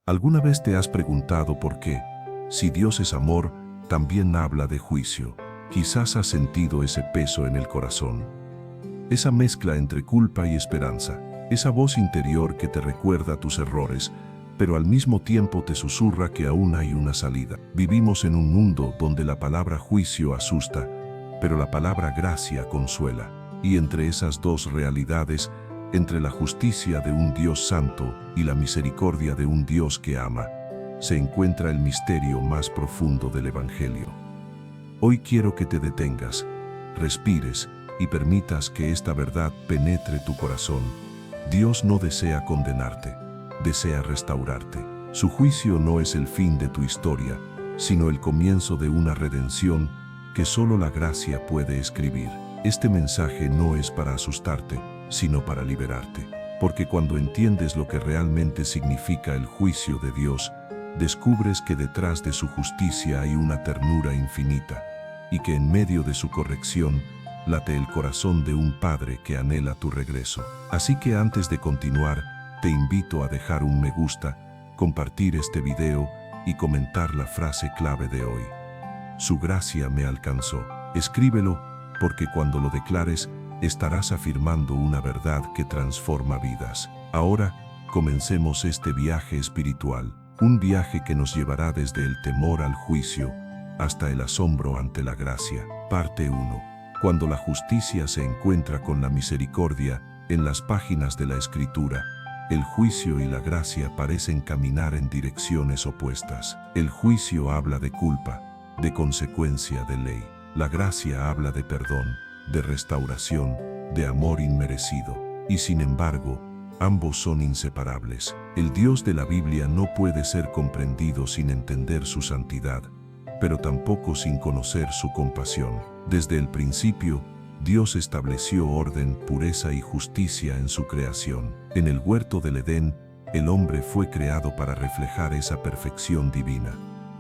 ¿Alguna vez te has preguntado por qué, si Dios es amor, también habla de juicio? Quizás has sentido ese peso en el corazón. Esa mezcla entre culpa y esperanza. Esa voz interior que te recuerda tus errores, pero al mismo tiempo te susurra que aún hay una salida. Vivimos en un mundo donde la palabra juicio asusta, pero la palabra gracia consuela. Y entre esas dos realidades, entre la justicia de un Dios santo y la misericordia de un Dios que ama, se encuentra el misterio más profundo del Evangelio. Hoy quiero que te detengas, respires y permitas que esta verdad penetre tu corazón. Dios no desea condenarte, desea restaurarte. Su juicio no es el fin de tu historia, sino el comienzo de una redención que solo la gracia puede escribir. Este mensaje no es para asustarte, sino para liberarte. Porque cuando entiendes lo que realmente significa el juicio de Dios, descubres que detrás de su justicia hay una ternura infinita, y que en medio de su corrección late el corazón de un padre que anhela tu regreso. Así que antes de continuar, te invito a dejar un me gusta, compartir este video y comentar la frase clave de hoy. Su gracia me alcanzó. Escríbelo, porque cuando lo declares, estarás afirmando una verdad que transforma vidas. Ahora, comencemos este viaje espiritual, un viaje que nos llevará desde el temor al juicio hasta el asombro ante la gracia. Parte 1. Cuando la justicia se encuentra con la misericordia en las páginas de la Escritura, el juicio y la gracia parecen caminar en direcciones opuestas. El juicio habla de culpa, de consecuencia de ley. La gracia habla de perdón, de restauración, de amor inmerecido. Y sin embargo, ambos son inseparables. El Dios de la Biblia no puede ser comprendido sin entender su santidad, pero tampoco sin conocer su compasión. Desde el principio, Dios estableció orden, pureza y justicia en su creación. En el huerto del Edén, el hombre fue creado para reflejar esa perfección divina.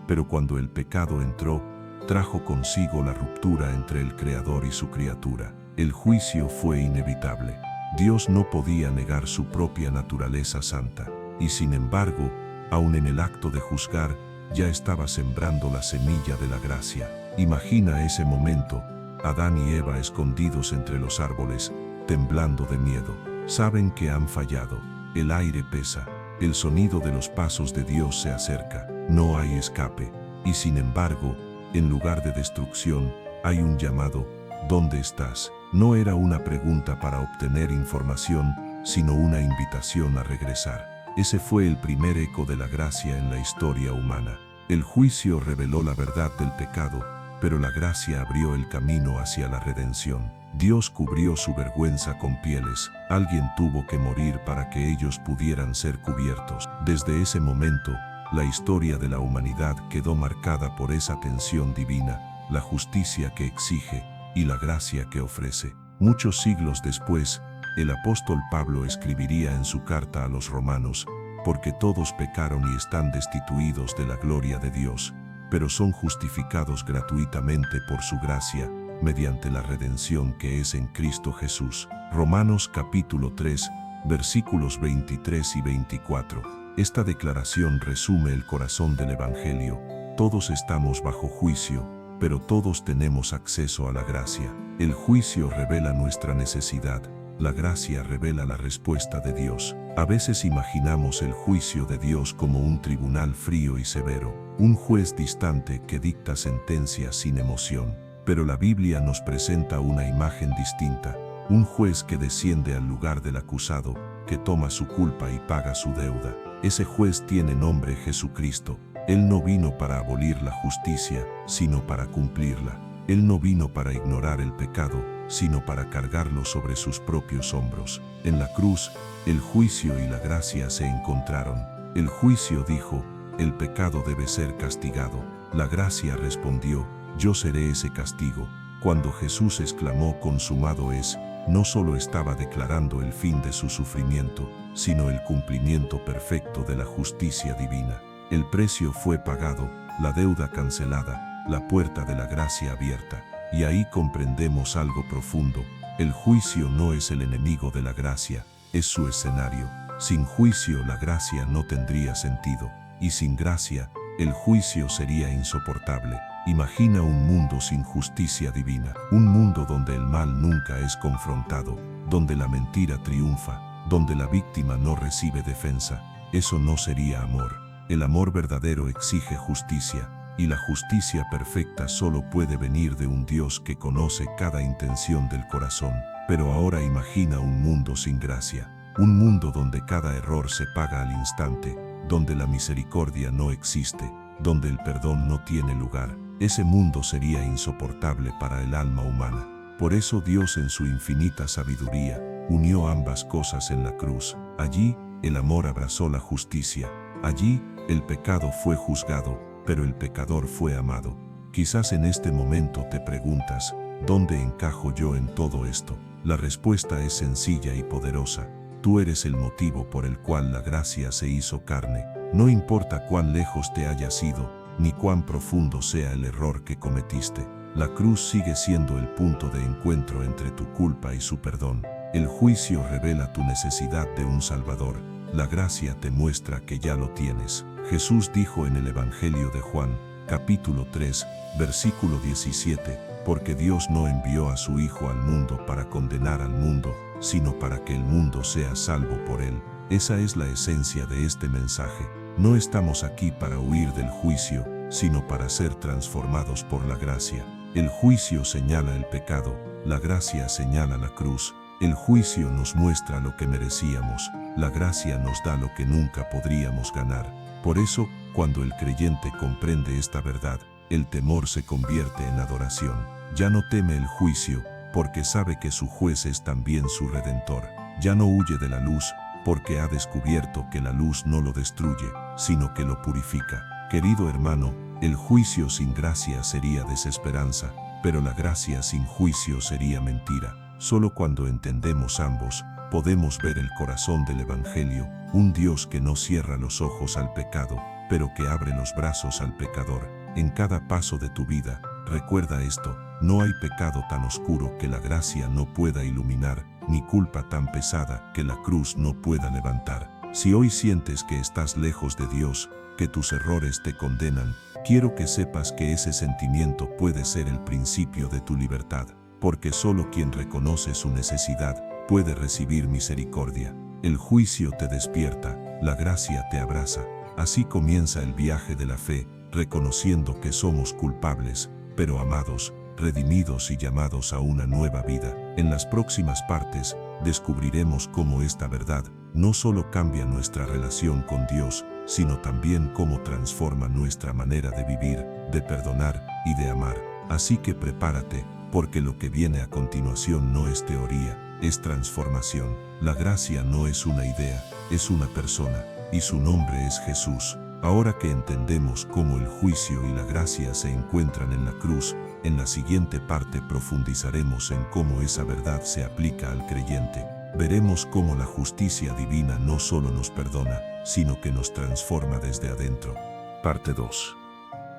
Pero cuando el pecado entró, trajo consigo la ruptura entre el Creador y su criatura. El juicio fue inevitable. Dios no podía negar su propia naturaleza santa. Y sin embargo, aun en el acto de juzgar, ya estaba sembrando la semilla de la gracia. Imagina ese momento, Adán y Eva escondidos entre los árboles, temblando de miedo. Saben que han fallado. El aire pesa. El sonido de los pasos de Dios se acerca. No hay escape. Y sin embargo, en lugar de destrucción, hay un llamado. ¿Dónde estás? No era una pregunta para obtener información, sino una invitación a regresar. Ese fue el primer eco de la gracia en la historia humana. El juicio reveló la verdad del pecado, pero la gracia abrió el camino hacia la redención. Dios cubrió su vergüenza con pieles. Alguien tuvo que morir para que ellos pudieran ser cubiertos. Desde ese momento, la historia de la humanidad quedó marcada por esa tensión divina, la justicia que exige y la gracia que ofrece. Muchos siglos después, el apóstol Pablo escribiría en su carta a los romanos: porque todos pecaron y están destituidos de la gloria de Dios, pero son justificados gratuitamente por su gracia, mediante la redención que es en Cristo Jesús. Romanos capítulo 3, versículos 23 y 24. Esta declaración resume el corazón del Evangelio. Todos estamos bajo juicio, pero todos tenemos acceso a la gracia. El juicio revela nuestra necesidad, la gracia revela la respuesta de Dios. A veces imaginamos el juicio de Dios como un tribunal frío y severo, un juez distante que dicta sentencias sin emoción. Pero la Biblia nos presenta una imagen distinta, un juez que desciende al lugar del acusado, que toma su culpa y paga su deuda. Ese juez tiene nombre: Jesucristo. Él no vino para abolir la justicia, sino para cumplirla. Él no vino para ignorar el pecado, sino para cargarlo sobre sus propios hombros. En la cruz, el juicio y la gracia se encontraron. El juicio dijo: el pecado debe ser castigado. La gracia respondió: yo seré ese castigo. Cuando Jesús exclamó: consumado es, no solo estaba declarando el fin de su sufrimiento, sino el cumplimiento perfecto de la justicia divina. El precio fue pagado, la deuda cancelada, la puerta de la gracia abierta. Y ahí comprendemos algo profundo: el juicio no es el enemigo de la gracia, es su escenario. Sin juicio la gracia no tendría sentido, y sin gracia, el juicio sería insoportable. Imagina un mundo sin justicia divina, un mundo donde el mal nunca es confrontado, donde la mentira triunfa, donde la víctima no recibe defensa. Eso no sería amor. El amor verdadero exige justicia, y la justicia perfecta solo puede venir de un Dios que conoce cada intención del corazón. Pero ahora imagina un mundo sin gracia, un mundo donde cada error se paga al instante, donde la misericordia no existe, donde el perdón no tiene lugar. Ese mundo sería insoportable para el alma humana. Por eso Dios en su infinita sabiduría unió ambas cosas en la cruz. Allí, el amor abrazó la justicia. Allí, el pecado fue juzgado, pero el pecador fue amado. Quizás en este momento te preguntas, ¿dónde encajo yo en todo esto? La respuesta es sencilla y poderosa. Tú eres el motivo por el cual la gracia se hizo carne. No importa cuán lejos te hayas ido, ni cuán profundo sea el error que cometiste. La cruz sigue siendo el punto de encuentro entre tu culpa y su perdón. El juicio revela tu necesidad de un Salvador. La gracia te muestra que ya lo tienes. Jesús dijo en el Evangelio de Juan, capítulo 3, versículo 17, porque Dios no envió a su Hijo al mundo para condenar al mundo, sino para que el mundo sea salvo por él. Esa es la esencia de este mensaje. No estamos aquí para huir del juicio, sino para ser transformados por la gracia. El juicio señala el pecado, la gracia señala la cruz. El juicio nos muestra lo que merecíamos, la gracia nos da lo que nunca podríamos ganar. Por eso, cuando el creyente comprende esta verdad, el temor se convierte en adoración. Ya no teme el juicio, porque sabe que su juez es también su redentor. Ya no huye de la luz, porque ha descubierto que la luz no lo destruye, sino que lo purifica. Querido hermano, el juicio sin gracia sería desesperanza, pero la gracia sin juicio sería mentira. Solo cuando entendemos ambos, podemos ver el corazón del Evangelio, un Dios que no cierra los ojos al pecado, pero que abre los brazos al pecador. En cada paso de tu vida, recuerda esto: no hay pecado tan oscuro que la gracia no pueda iluminar, ni culpa tan pesada que la cruz no pueda levantar. Si hoy sientes que estás lejos de Dios, que tus errores te condenan, quiero que sepas que ese sentimiento puede ser el principio de tu libertad, porque solo quien reconoce su necesidad puede recibir misericordia. El juicio te despierta, la gracia te abraza. Así comienza el viaje de la fe, reconociendo que somos culpables, pero amados, redimidos y llamados a una nueva vida. En las próximas partes, descubriremos cómo esta verdad no solo cambia nuestra relación con Dios, sino también cómo transforma nuestra manera de vivir, de perdonar y de amar. Así que prepárate, porque lo que viene a continuación no es teoría, es transformación. La gracia no es una idea, es una persona, y su nombre es Jesús. Ahora que entendemos cómo el juicio y la gracia se encuentran en la cruz, en la siguiente parte profundizaremos en cómo esa verdad se aplica al creyente. Veremos cómo la justicia divina no solo nos perdona, sino que nos transforma desde adentro. Parte 2.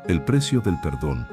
El precio del perdón.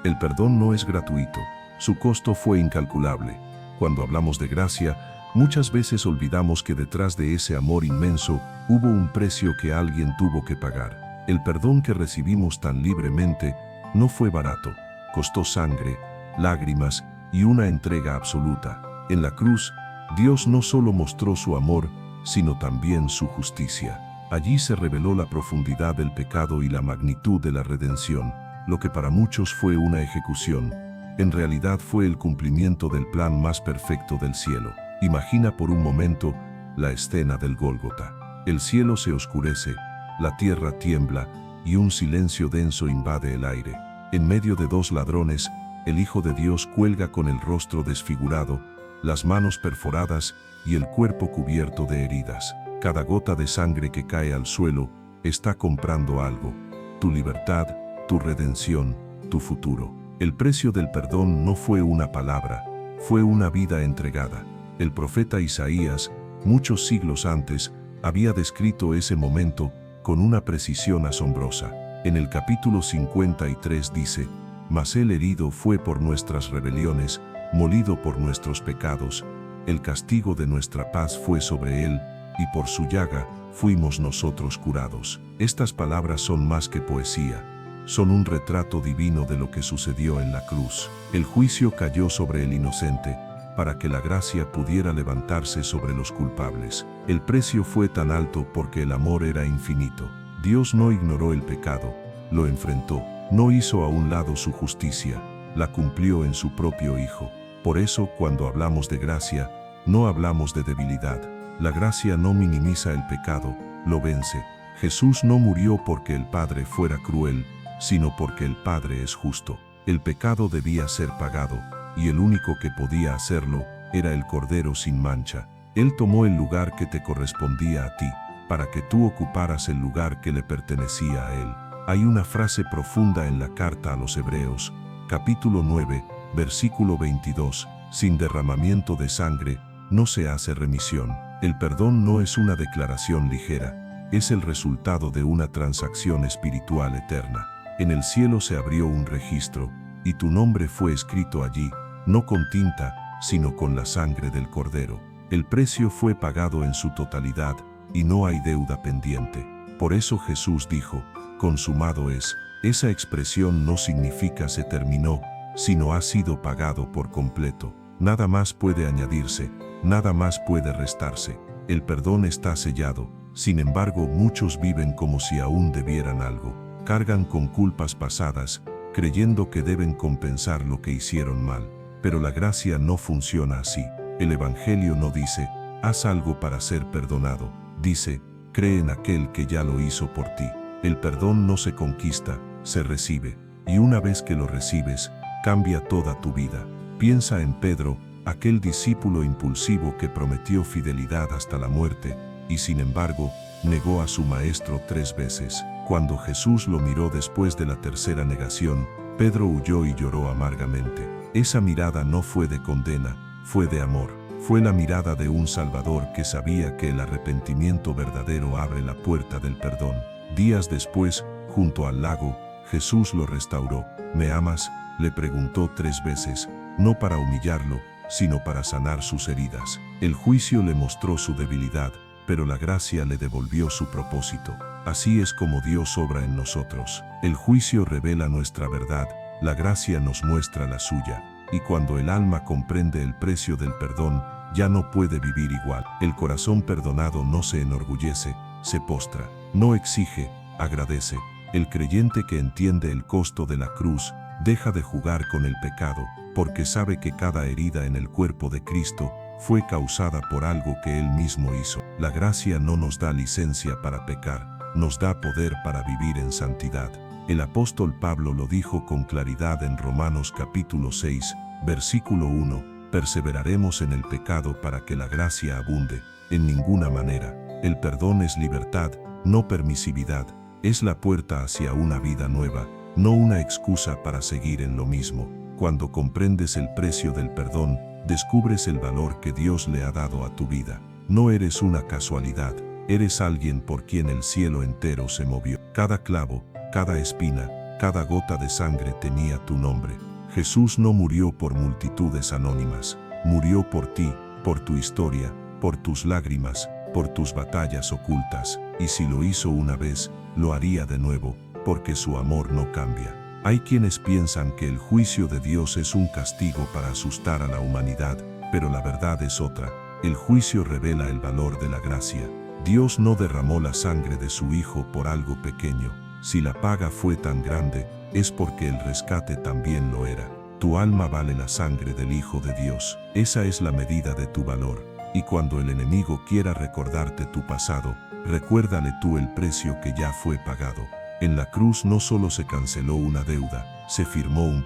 El perdón no es gratuito, su costo fue incalculable. Cuando hablamos de gracia, muchas veces olvidamos que detrás de ese amor inmenso hubo un precio que alguien tuvo que pagar. El perdón que recibimos tan libremente no fue barato, costó sangre, lágrimas y una entrega absoluta. En la cruz, Dios no solo mostró su amor, sino también su justicia. Allí se reveló la profundidad del pecado y la magnitud de la redención. Lo que para muchos fue una ejecución, en realidad fue el cumplimiento del plan más perfecto del cielo. Imagina por un momento la escena del Gólgota. El cielo se oscurece, la tierra tiembla y un silencio denso invade el aire. En medio de dos ladrones, el Hijo de Dios cuelga con el rostro desfigurado, las manos perforadas y el cuerpo cubierto de heridas. Cada gota de sangre que cae al suelo está comprando algo: tu libertad, tu redención, tu futuro. El precio del perdón no fue una palabra, fue una vida entregada. El profeta Isaías, muchos siglos antes, había descrito ese momento con una precisión asombrosa. En el capítulo 53 dice: «Mas el herido fue por nuestras rebeliones, molido por nuestros pecados, el castigo de nuestra paz fue sobre él, y por su llaga fuimos nosotros curados. Estas palabras son más que poesía, son un retrato divino de lo que sucedió en la cruz. El juicio cayó sobre el inocente, para que la gracia pudiera levantarse sobre los culpables. El precio fue tan alto porque el amor era infinito. Dios no ignoró el pecado, lo enfrentó, no hizo a un lado su justicia, la cumplió en su propio Hijo. Por eso, cuando hablamos de gracia, no hablamos de debilidad. La gracia no minimiza el pecado, lo vence. Jesús no murió porque el Padre fuera cruel, sino porque el Padre es justo. El pecado debía ser pagado, y el único que podía hacerlo era el Cordero sin mancha. Él tomó el lugar que te correspondía a ti, para que tú ocuparas el lugar que le pertenecía a Él. Hay una frase profunda en la carta a los Hebreos, capítulo 9, versículo 22, sin derramamiento de sangre, no se hace remisión. El perdón no es una declaración ligera, es el resultado de una transacción espiritual eterna. En el cielo se abrió un registro, y tu nombre fue escrito allí, no con tinta, sino con la sangre del Cordero. El precio fue pagado en su totalidad, y no hay deuda pendiente. Por eso Jesús dijo, consumado es. Esa expresión no significa se terminó, sino ha sido pagado por completo. Nada más puede añadirse, nada más puede restarse. El perdón está sellado, sin embargo muchos viven como si aún debieran algo. Cargan con culpas pasadas, creyendo que deben compensar lo que hicieron mal. Pero la gracia no funciona así. El Evangelio no dice, haz algo para ser perdonado. Dice, cree en aquel que ya lo hizo por ti. El perdón no se conquista, se recibe. Y una vez que lo recibes, cambia toda tu vida. Piensa en Pedro, aquel discípulo impulsivo que prometió fidelidad hasta la muerte, y sin embargo, negó a su maestro 3 veces. Cuando Jesús lo miró después de la tercera negación, Pedro huyó y lloró amargamente. Esa mirada no fue de condena, fue de amor. Fue la mirada de un Salvador que sabía que el arrepentimiento verdadero abre la puerta del perdón. Días después, junto al lago, Jesús lo restauró. ¿Me amas?, le preguntó 3 veces, no para humillarlo, sino para sanar sus heridas. El juicio le mostró su debilidad, pero la gracia le devolvió su propósito. Así es como Dios obra en nosotros. El juicio revela nuestra verdad, la gracia nos muestra la suya. Y cuando el alma comprende el precio del perdón, ya no puede vivir igual. El corazón perdonado no se enorgullece, se postra, no exige, agradece. El creyente que entiende el costo de la cruz, deja de jugar con el pecado, porque sabe que cada herida en el cuerpo de Cristo fue causada por algo que Él mismo hizo. La gracia no nos da licencia para pecar, nos da poder para vivir en santidad. El apóstol Pablo lo dijo con claridad en Romanos capítulo 6, versículo 1, perseveraremos en el pecado para que la gracia abunde. En ninguna manera. El perdón es libertad, no permisividad, es la puerta hacia una vida nueva, no una excusa para seguir en lo mismo. Cuando comprendes el precio del perdón, descubres el valor que Dios le ha dado a tu vida. No eres una casualidad, eres alguien por quien el cielo entero se movió. Cada clavo, cada espina, cada gota de sangre tenía tu nombre. Jesús no murió por multitudes anónimas, murió por ti, por tu historia, por tus lágrimas, por tus batallas ocultas, y si lo hizo una vez, lo haría de nuevo, porque su amor no cambia. Hay quienes piensan que el juicio de Dios es un castigo para asustar a la humanidad, pero la verdad es otra. El juicio revela el valor de la gracia. Dios no derramó la sangre de su Hijo por algo pequeño. Si la paga fue tan grande, es porque el rescate también lo era. Tu alma vale la sangre del Hijo de Dios. Esa es la medida de tu valor. Y cuando el enemigo quiera recordarte tu pasado, recuérdale tú el precio que ya fue pagado. En la cruz no solo se canceló una deuda, se firmó un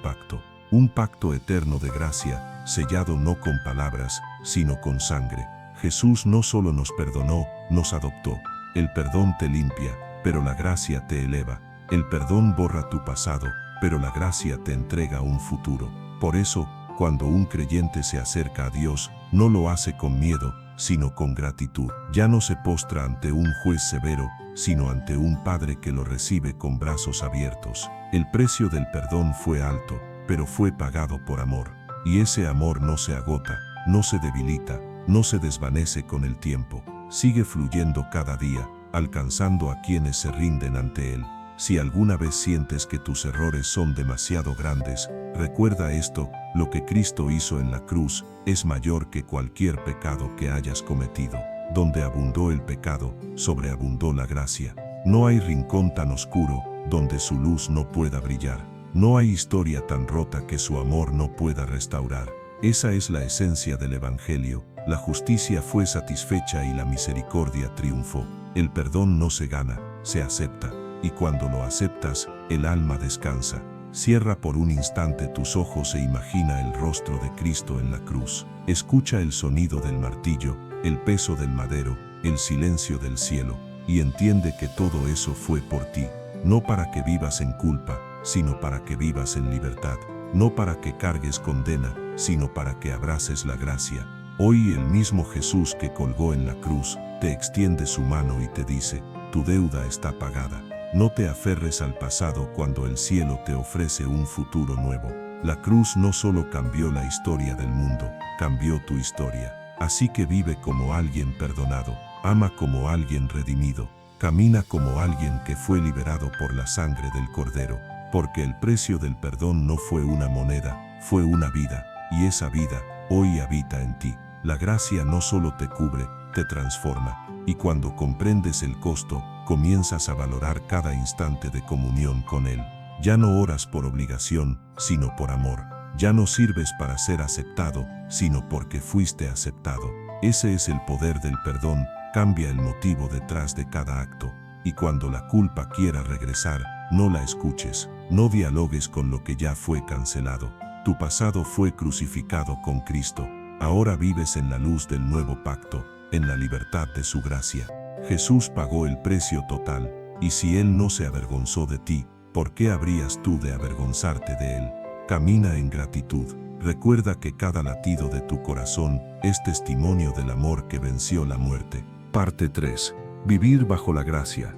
pacto eterno de gracia, sellado no con palabras, sino con sangre. Jesús no solo nos perdonó, nos adoptó. El perdón te limpia, pero la gracia te eleva. El perdón borra tu pasado, pero la gracia te entrega un futuro. Por eso, cuando un creyente se acerca a Dios, no lo hace con miedo, sino con gratitud. Ya no se postra ante un juez severo, sino ante un Padre que lo recibe con brazos abiertos. El precio del perdón fue alto, pero fue pagado por amor. Y ese amor no se agota, no se debilita, no se desvanece con el tiempo. sigue fluyendo cada día, alcanzando a quienes se rinden ante Él. Si alguna vez sientes que tus errores son demasiado grandes, recuerda esto: lo que Cristo hizo en la cruz es mayor que cualquier pecado que hayas cometido. Donde abundó el pecado, sobreabundó la gracia. No hay rincón tan oscuro donde su luz no pueda brillar. No hay historia tan rota que su amor no pueda restaurar. Esa es la esencia del Evangelio. La justicia fue satisfecha y la misericordia triunfó. El perdón no se gana, se acepta. Y cuando lo aceptas, el alma descansa. Cierra por un instante tus ojos e imagina el rostro de Cristo en la cruz. Escucha el sonido del martillo, el peso del madero, el silencio del cielo, y entiende que todo eso fue por ti. No para que vivas en culpa, sino para que vivas en libertad. No para que cargues condena, sino para que abraces la gracia. Hoy el mismo Jesús que colgó en la cruz te extiende su mano y te dice: tu deuda está pagada. No te aferres al pasado cuando el cielo te ofrece un futuro nuevo. La cruz no solo cambió la historia del mundo, cambió tu historia. Así que vive como alguien perdonado, ama como alguien redimido, camina como alguien que fue liberado por la sangre del Cordero, porque el precio del perdón no fue una moneda, fue una vida, y esa vida hoy habita en ti. La gracia no solo te cubre, te transforma, y cuando comprendes el costo, comienzas a valorar cada instante de comunión con Él. Ya no oras por obligación, sino por amor. Ya no sirves para ser aceptado, sino porque fuiste aceptado. Ese es el poder del perdón, cambia el motivo detrás de cada acto. Y cuando la culpa quiera regresar, no la escuches, no dialogues con lo que ya fue cancelado. Tu pasado fue crucificado con Cristo. Ahora vives en la luz del nuevo pacto, en la libertad de su gracia. Jesús pagó el precio total, y si Él no se avergonzó de ti, ¿por qué habrías tú de avergonzarte de Él? Camina en gratitud. Recuerda que cada latido de tu corazón es testimonio del amor que venció la muerte. Parte 3. Vivir bajo la gracia.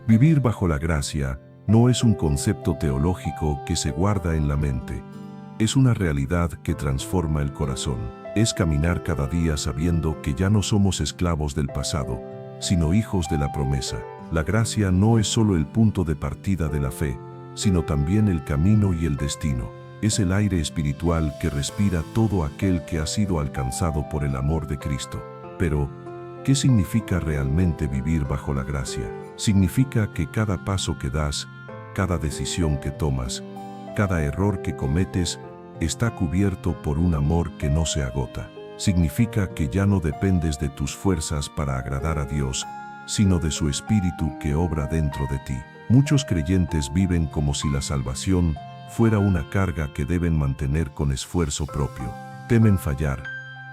Vivir bajo la gracia no es un concepto teológico que se guarda en la mente. Es una realidad que transforma el corazón. Es caminar cada día sabiendo que ya no somos esclavos del pasado, sino hijos de la promesa. La gracia no es solo el punto de partida de la fe, sino también el camino y el destino. Es el aire espiritual que respira todo aquel que ha sido alcanzado por el amor de Cristo. Pero, ¿qué significa realmente vivir bajo la gracia? Significa que cada paso que das, cada decisión que tomas, cada error que cometes, está cubierto por un amor que no se agota. Significa que ya no dependes de tus fuerzas para agradar a Dios, sino de su Espíritu que obra dentro de ti. Muchos creyentes viven como si la salvación fuera una carga que deben mantener con esfuerzo propio. Temen fallar,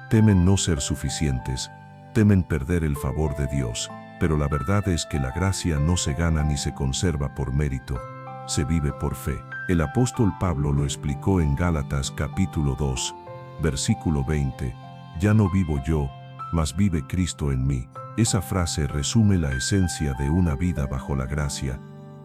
temen no ser suficientes, temen perder el favor de Dios. Pero la verdad es que la gracia no se gana ni se conserva por mérito, se vive por fe. El apóstol Pablo lo explicó en Gálatas capítulo 2, versículo 20. Ya no vivo yo, mas vive Cristo en mí. Esa frase resume la esencia de una vida bajo la gracia.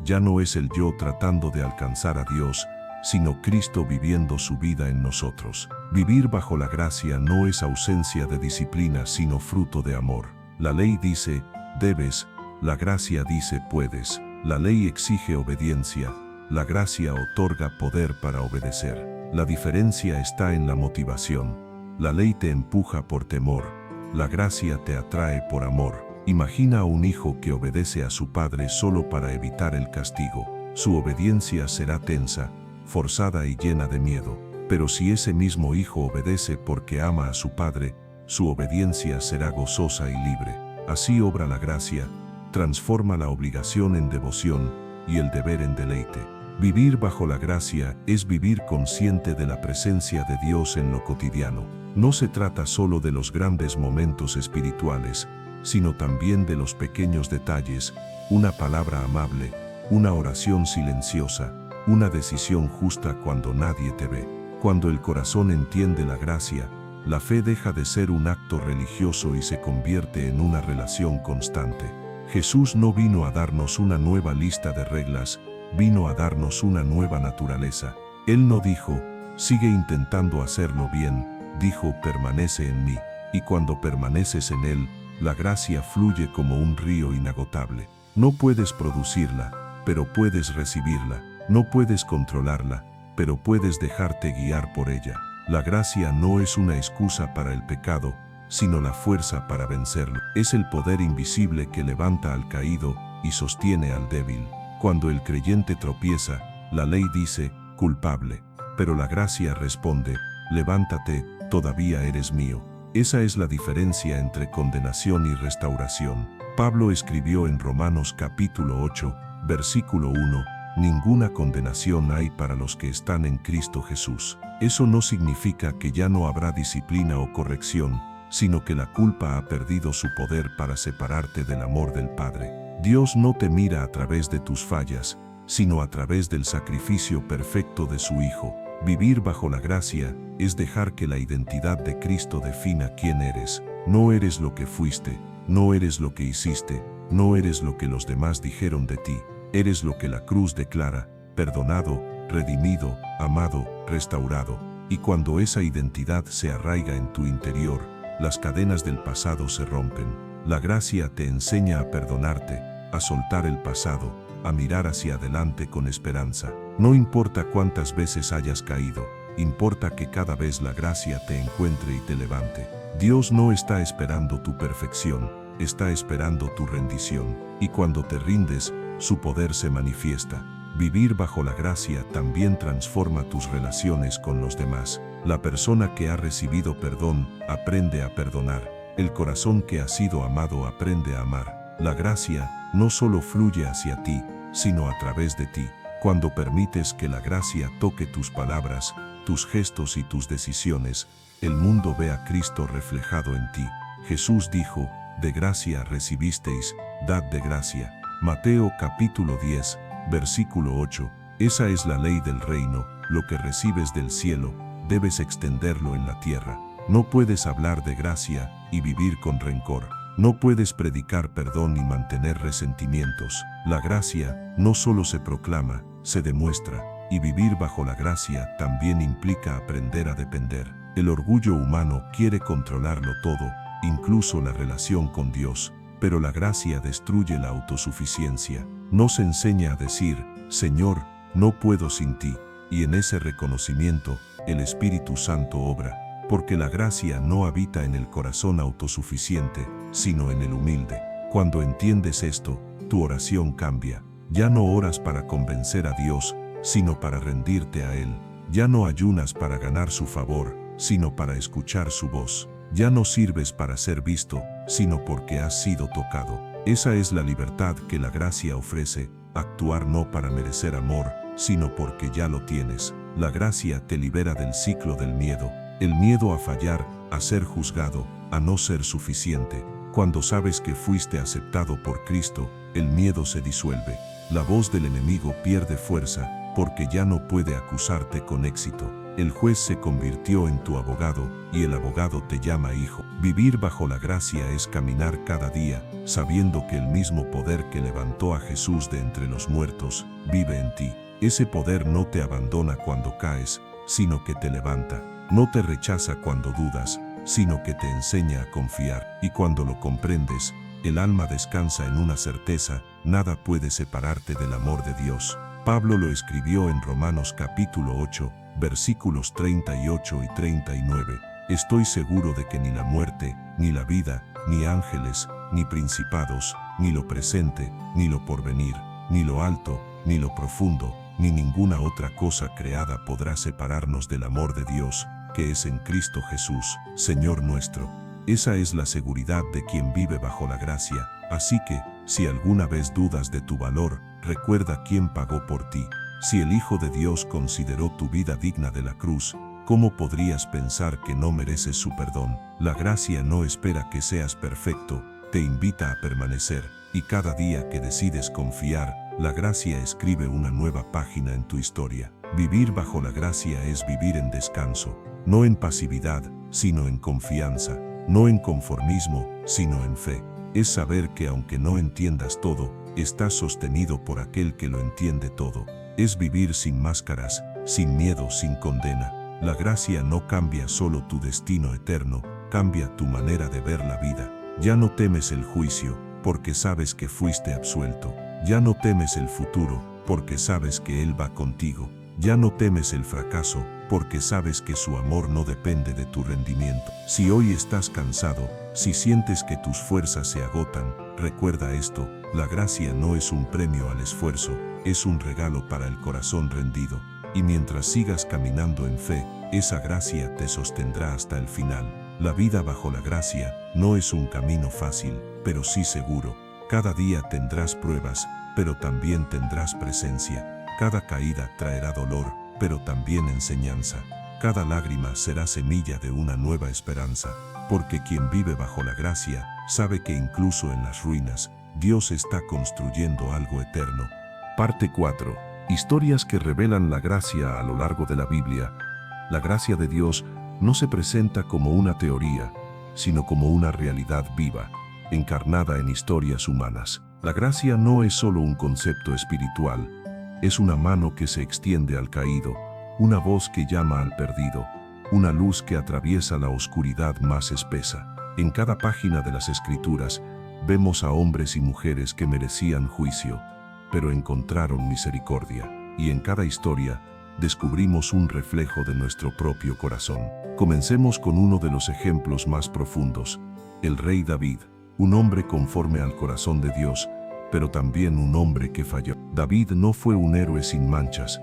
Ya no es el yo tratando de alcanzar a Dios, sino Cristo viviendo su vida en nosotros. Vivir bajo la gracia no es ausencia de disciplina, sino fruto de amor. La ley dice, debes, la gracia dice, puedes. La ley exige obediencia, la gracia otorga poder para obedecer. La diferencia está en la motivación. La ley te empuja por temor, la gracia te atrae por amor. Imagina a un hijo que obedece a su padre solo para evitar el castigo. Su obediencia será tensa, forzada y llena de miedo. Pero si ese mismo hijo obedece porque ama a su padre, su obediencia será gozosa y libre. Así obra la gracia, transforma la obligación en devoción y el deber en deleite. Vivir bajo la gracia es vivir consciente de la presencia de Dios en lo cotidiano. No se trata solo de los grandes momentos espirituales, sino también de los pequeños detalles, una palabra amable, una oración silenciosa, una decisión justa cuando nadie te ve. Cuando el corazón entiende la gracia, la fe deja de ser un acto religioso y se convierte en una relación constante. Jesús no vino a darnos una nueva lista de reglas, vino a darnos una nueva naturaleza. Él no dijo, sigue intentando hacerlo bien, dijo, permanece en mí. Y cuando permaneces en Él, La gracia fluye como un río inagotable. No puedes producirla, pero puedes recibirla. No puedes controlarla, pero puedes dejarte guiar por ella. La gracia no es una excusa para el pecado, sino la fuerza para vencerlo. Es el poder invisible que levanta al caído y sostiene al débil. Cuando el creyente tropieza, la ley dice, culpable, pero la gracia responde, levántate, todavía eres mío. Esa es la diferencia entre condenación y restauración. Pablo escribió en Romanos capítulo 8, versículo 1, ninguna condenación hay para los que están en Cristo Jesús. Eso no significa que ya no habrá disciplina o corrección, sino que la culpa ha perdido su poder para separarte del amor del Padre. Dios no te mira a través de tus fallas, sino a través del sacrificio perfecto de su Hijo. Vivir bajo la gracia es dejar que la identidad de Cristo defina quién eres. No eres lo que fuiste, no eres lo que hiciste, no eres lo que los demás dijeron de ti. Eres lo que la cruz declara, perdonado, redimido, amado, restaurado. Y cuando esa identidad se arraiga en tu interior, las cadenas del pasado se rompen. La gracia te enseña a perdonarte, a soltar el pasado, a mirar hacia adelante con esperanza. No importa cuántas veces hayas caído, importa que cada vez la gracia te encuentre y te levante. Dios no está esperando tu perfección, está esperando tu rendición. Y cuando te rindes, su poder se manifiesta. Vivir bajo la gracia también transforma tus relaciones con los demás. La persona que ha recibido perdón aprende a perdonar. El corazón que ha sido amado aprende a amar. La gracia no solo fluye hacia ti, sino a través de ti. Cuando permites que la gracia toque tus palabras, tus gestos y tus decisiones, el mundo ve a Cristo reflejado en ti. Jesús dijo, de gracia recibisteis, dad de gracia. Mateo capítulo 10, versículo 8. Esa es la ley del reino, lo que recibes del cielo, debes extenderlo en la tierra. No puedes hablar de gracia y vivir con rencor. No puedes predicar perdón y mantener resentimientos. La gracia no solo se proclama, se demuestra, y vivir bajo la gracia también implica aprender a depender. El orgullo humano quiere controlarlo todo, incluso la relación con Dios, pero la gracia destruye la autosuficiencia. Nos enseña a decir, Señor, no puedo sin ti, y en ese reconocimiento, el Espíritu Santo obra, porque la gracia no habita en el corazón autosuficiente, sino en el humilde. Cuando entiendes esto, tu oración cambia. Ya no oras para convencer a Dios, sino para rendirte a Él. Ya no ayunas para ganar su favor, sino para escuchar su voz. Ya no sirves para ser visto, sino porque has sido tocado. Esa es la libertad que la gracia ofrece, actuar no para merecer amor, sino porque ya lo tienes. La gracia te libera del ciclo del miedo, el miedo a fallar, a ser juzgado, a no ser suficiente. Cuando sabes que fuiste aceptado por Cristo, el miedo se disuelve. La voz del enemigo pierde fuerza, porque ya no puede acusarte con éxito. El juez se convirtió en tu abogado, y el abogado te llama hijo. Vivir bajo la gracia es caminar cada día, sabiendo que el mismo poder que levantó a Jesús de entre los muertos, vive en ti. Ese poder no te abandona cuando caes, sino que te levanta. No te rechaza cuando dudas, sino que te enseña a confiar. Y cuando lo comprendes, el alma descansa en una certeza, nada puede separarte del amor de Dios. Pablo lo escribió en Romanos capítulo 8, versículos 38 y 39. Estoy seguro de que ni la muerte, ni la vida, ni ángeles, ni principados, ni lo presente, ni lo porvenir, ni lo alto, ni lo profundo, ni ninguna otra cosa creada podrá separarnos del amor de Dios, que es en Cristo Jesús, Señor nuestro. Esa es la seguridad de quien vive bajo la gracia. Así que, si alguna vez dudas de tu valor, recuerda quién pagó por ti. Si el Hijo de Dios consideró tu vida digna de la cruz, ¿cómo podrías pensar que no mereces su perdón? La gracia no espera que seas perfecto, te invita a permanecer, y cada día que decides confiar, la gracia escribe una nueva página en tu historia. Vivir bajo la gracia es vivir en descanso, no en pasividad, sino en confianza, no en conformismo, sino en fe. Es saber que aunque no entiendas todo, estás sostenido por aquel que lo entiende todo. Es vivir sin máscaras, sin miedo, sin condena. La gracia no cambia solo tu destino eterno, cambia tu manera de ver la vida. Ya no temes el juicio, porque sabes que fuiste absuelto. Ya no temes el futuro, porque sabes que Él va contigo. Ya no temes el fracaso, porque sabes que su amor no depende de tu rendimiento. Si hoy estás cansado, si sientes que tus fuerzas se agotan, recuerda esto: la gracia no es un premio al esfuerzo, es un regalo para el corazón rendido. Y mientras sigas caminando en fe, esa gracia te sostendrá hasta el final. La vida bajo la gracia no es un camino fácil, pero sí seguro. Cada día tendrás pruebas, pero también tendrás presencia. Cada caída traerá dolor, pero también enseñanza. Cada lágrima será semilla de una nueva esperanza, porque quien vive bajo la gracia sabe que incluso en las ruinas, Dios está construyendo algo eterno. Parte 4. Historias que revelan la gracia a lo largo de la Biblia. La gracia de Dios no se presenta como una teoría, sino como una realidad viva, encarnada en historias humanas. La gracia no es solo un concepto espiritual, es una mano que se extiende al caído, una voz que llama al perdido, una luz que atraviesa la oscuridad más espesa. En cada página de las Escrituras vemos a hombres y mujeres que merecían juicio, pero encontraron misericordia. Y en cada historia descubrimos un reflejo de nuestro propio corazón. Comencemos con uno de los ejemplos más profundos: el rey David, un hombre conforme al corazón de Dios, pero también un hombre que falló. David no fue un héroe sin manchas,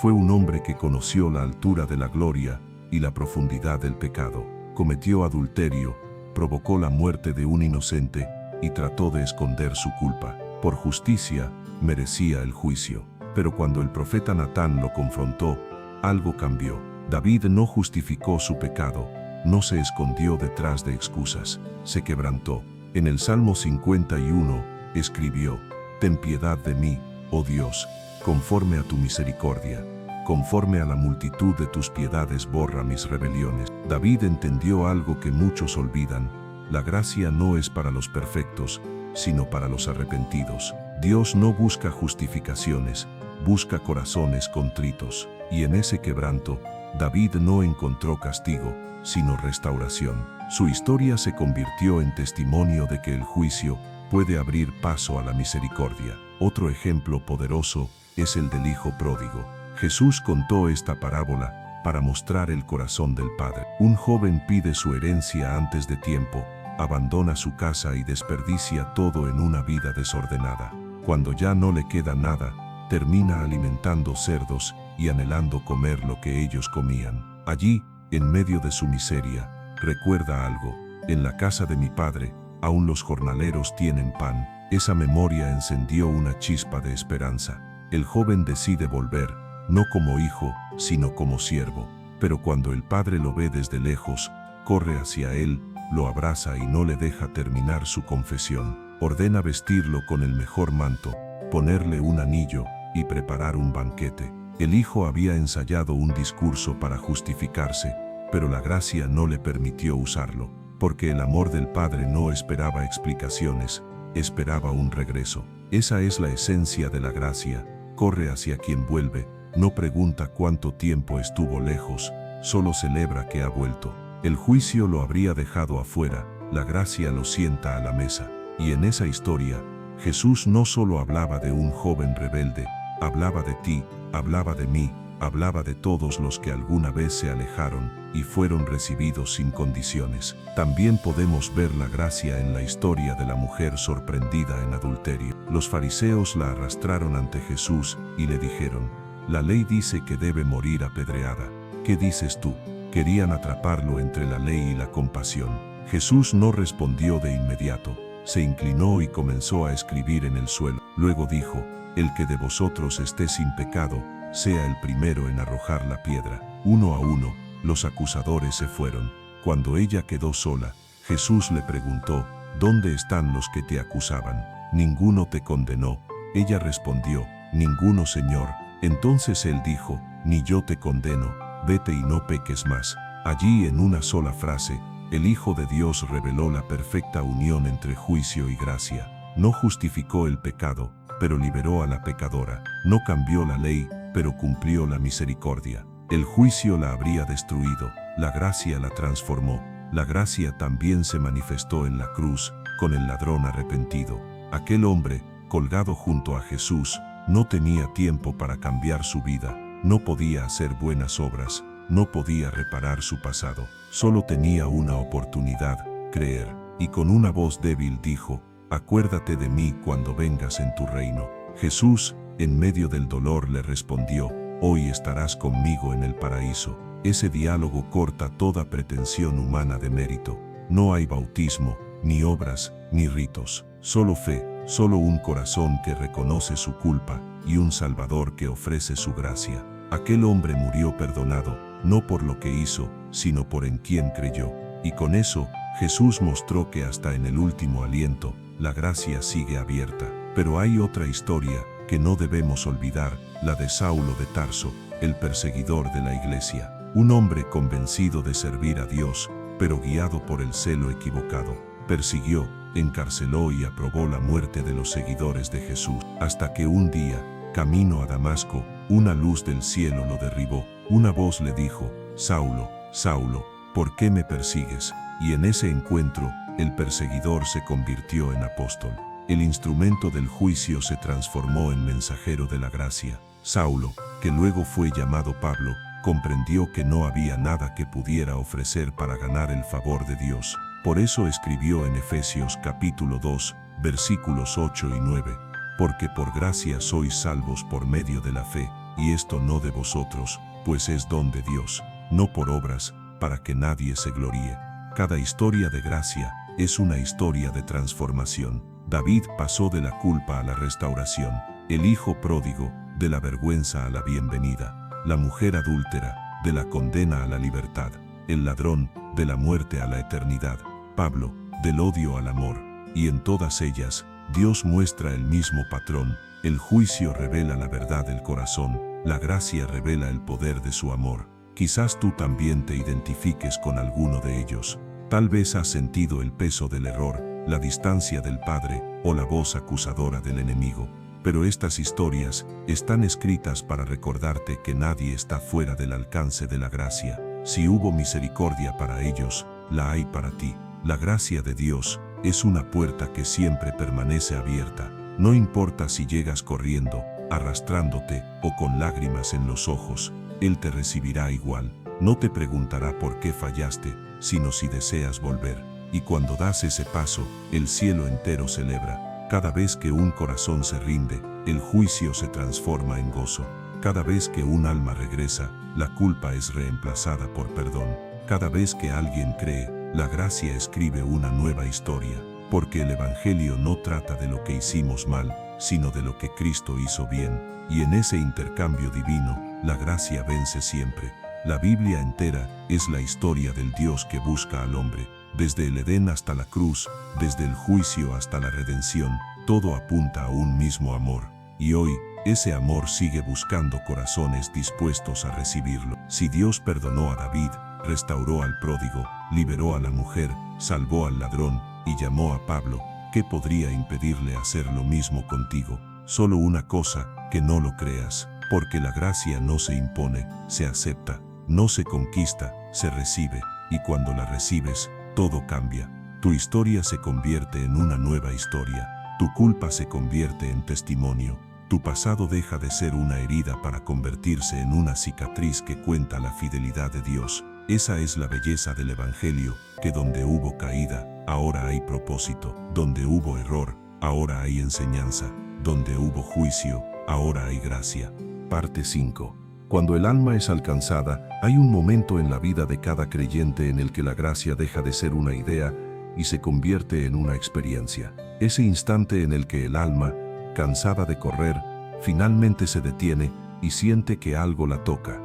fue un hombre que conoció la altura de la gloria y la profundidad del pecado. Cometió adulterio, provocó la muerte de un inocente y trató de esconder su culpa. Por justicia, merecía el juicio. Pero cuando el profeta Natán lo confrontó, algo cambió. David no justificó su pecado, no se escondió detrás de excusas, se quebrantó. En el Salmo 51, escribió: «Ten piedad de mí, oh Dios, conforme a tu misericordia, conforme a la multitud de tus piedades borra mis rebeliones». David entendió algo que muchos olvidan: la gracia no es para los perfectos, sino para los arrepentidos. Dios no busca justificaciones, busca corazones contritos. Y en ese quebranto, David no encontró castigo, sino restauración. Su historia se convirtió en testimonio de que el juicio puede abrir paso a la misericordia. Otro ejemplo poderoso es el del hijo pródigo. Jesús contó esta parábola para mostrar el corazón del Padre. Un joven pide su herencia antes de tiempo, abandona su casa y desperdicia todo en una vida desordenada. Cuando ya no le queda nada, termina alimentando cerdos y anhelando comer lo que ellos comían. Allí, en medio de su miseria, recuerda algo: en la casa de mi Padre, aún los jornaleros tienen pan. Esa memoria encendió una chispa de esperanza. El joven decide volver, no como hijo, sino como siervo. Pero cuando el padre lo ve desde lejos, corre hacia él, lo abraza y no le deja terminar su confesión. Ordena vestirlo con el mejor manto, ponerle un anillo y preparar un banquete. El hijo había ensayado un discurso para justificarse, pero la gracia no le permitió usarlo, porque el amor del padre no esperaba explicaciones, esperaba un regreso. Esa es la esencia de la gracia: corre hacia quien vuelve, no pregunta cuánto tiempo estuvo lejos, solo celebra que ha vuelto. El juicio lo habría dejado afuera, la gracia lo sienta a la mesa. Y en esa historia, Jesús no solo hablaba de un joven rebelde, hablaba de ti, hablaba de mí, hablaba de todos los que alguna vez se alejaron y fueron recibidos sin condiciones. También podemos ver la gracia en la historia de la mujer sorprendida en adulterio. Los fariseos la arrastraron ante Jesús y le dijeron: «La ley dice que debe morir apedreada. ¿Qué dices tú?». Querían atraparlo entre la ley y la compasión. Jesús no respondió de inmediato. Se inclinó y comenzó a escribir en el suelo. Luego dijo: «El que de vosotros esté sin pecado, sea el primero en arrojar la piedra». Uno a uno, los acusadores se fueron. Cuando ella quedó sola, Jesús le preguntó: «¿Dónde están los que te acusaban? ¿Ninguno te condenó?». Ella respondió: «Ninguno, Señor». Entonces él dijo: «Ni yo te condeno, vete y no peques más». Allí, en una sola frase, el Hijo de Dios reveló la perfecta unión entre juicio y gracia. No justificó el pecado, pero liberó a la pecadora. No cambió la ley, pero cumplió la misericordia. El juicio la habría destruido, la gracia la transformó. la gracia también se manifestó en la cruz, con el ladrón arrepentido. Aquel hombre, colgado junto a Jesús, no tenía tiempo para cambiar su vida, no podía hacer buenas obras, no podía reparar su pasado, solo tenía una oportunidad, creer, y con una voz débil dijo: «Acuérdate de mí cuando vengas en tu reino». Jesús, en medio del dolor, le respondió: «Hoy estarás conmigo en el paraíso». Ese diálogo corta toda pretensión humana de mérito. No hay bautismo, ni obras, ni ritos, solo fe, solo un corazón que reconoce su culpa y un Salvador que ofrece su gracia. Aquel hombre murió perdonado, no por lo que hizo, sino por en quien creyó. Y con eso, Jesús mostró que hasta en el último aliento, la gracia sigue abierta. Pero hay otra historia que no debemos olvidar, la de Saulo de Tarso, el perseguidor de la iglesia. Un hombre convencido de servir a Dios, pero guiado por el celo equivocado. Persiguió, encarceló y aprobó la muerte de los seguidores de Jesús, hasta que un día, camino a Damasco, una luz del cielo lo derribó. Una voz le dijo: «Saulo, Saulo, ¿por qué me persigues?». Y en ese encuentro, el perseguidor se convirtió en apóstol. El instrumento del juicio se transformó en mensajero de la gracia. Saulo, que luego fue llamado Pablo, comprendió que no había nada que pudiera ofrecer para ganar el favor de Dios. Por eso escribió en Efesios capítulo 2, versículos 8 y 9: «Porque por gracia sois salvos por medio de la fe, y esto no de vosotros, pues es don de Dios, no por obras, para que nadie se gloríe». Cada historia de gracia es una historia de transformación. David pasó de la culpa a la restauración, el hijo pródigo, de la vergüenza a la bienvenida, la mujer adúltera, de la condena a la libertad, el ladrón, de la muerte a la eternidad, Pablo, del odio al amor. Y en todas ellas, Dios muestra el mismo patrón. El juicio revela la verdad del corazón, la gracia revela el poder de su amor. Quizás tú también te identifiques con alguno de ellos. Tal vez has sentido el peso del error, la distancia del Padre o la voz acusadora del enemigo. Pero estas historias están escritas para recordarte que nadie está fuera del alcance de la gracia. Si hubo misericordia para ellos, la hay para ti. La gracia de Dios es una puerta que siempre permanece abierta. No importa si llegas corriendo, arrastrándote o con lágrimas en los ojos, Él te recibirá igual. No te preguntará por qué fallaste, sino si deseas volver. Y cuando das ese paso, el cielo entero celebra. Cada vez que un corazón se rinde, el juicio se transforma en gozo. Cada vez que un alma regresa, la culpa es reemplazada por perdón. Cada vez que alguien cree, la gracia escribe una nueva historia. Porque el Evangelio no trata de lo que hicimos mal, sino de lo que Cristo hizo bien. Y en ese intercambio divino, la gracia vence siempre. La Biblia entera es la historia del Dios que busca al hombre. Desde el Edén hasta la cruz, desde el juicio hasta la redención, todo apunta a un mismo amor. Y hoy, ese amor sigue buscando corazones dispuestos a recibirlo. Si Dios perdonó a David, restauró al pródigo, liberó a la mujer, salvó al ladrón y llamó a Pablo, ¿qué podría impedirle hacer lo mismo contigo? Solo una cosa: que no lo creas. Porque la gracia no se impone, se acepta, no se conquista, se recibe. Y cuando la recibes, todo cambia. Tu historia se convierte en una nueva historia. Tu culpa se convierte en testimonio. Tu pasado deja de ser una herida para convertirse en una cicatriz que cuenta la fidelidad de Dios. Esa es la belleza del Evangelio, que donde hubo caída, ahora hay propósito. Donde hubo error, ahora hay enseñanza. Donde hubo juicio, ahora hay gracia. Parte 5. Cuando el alma es alcanzada, hay un momento en la vida de cada creyente en el que la gracia deja de ser una idea y se convierte en una experiencia. Ese instante en el que el alma, cansada de correr, finalmente se detiene y siente que algo la toca.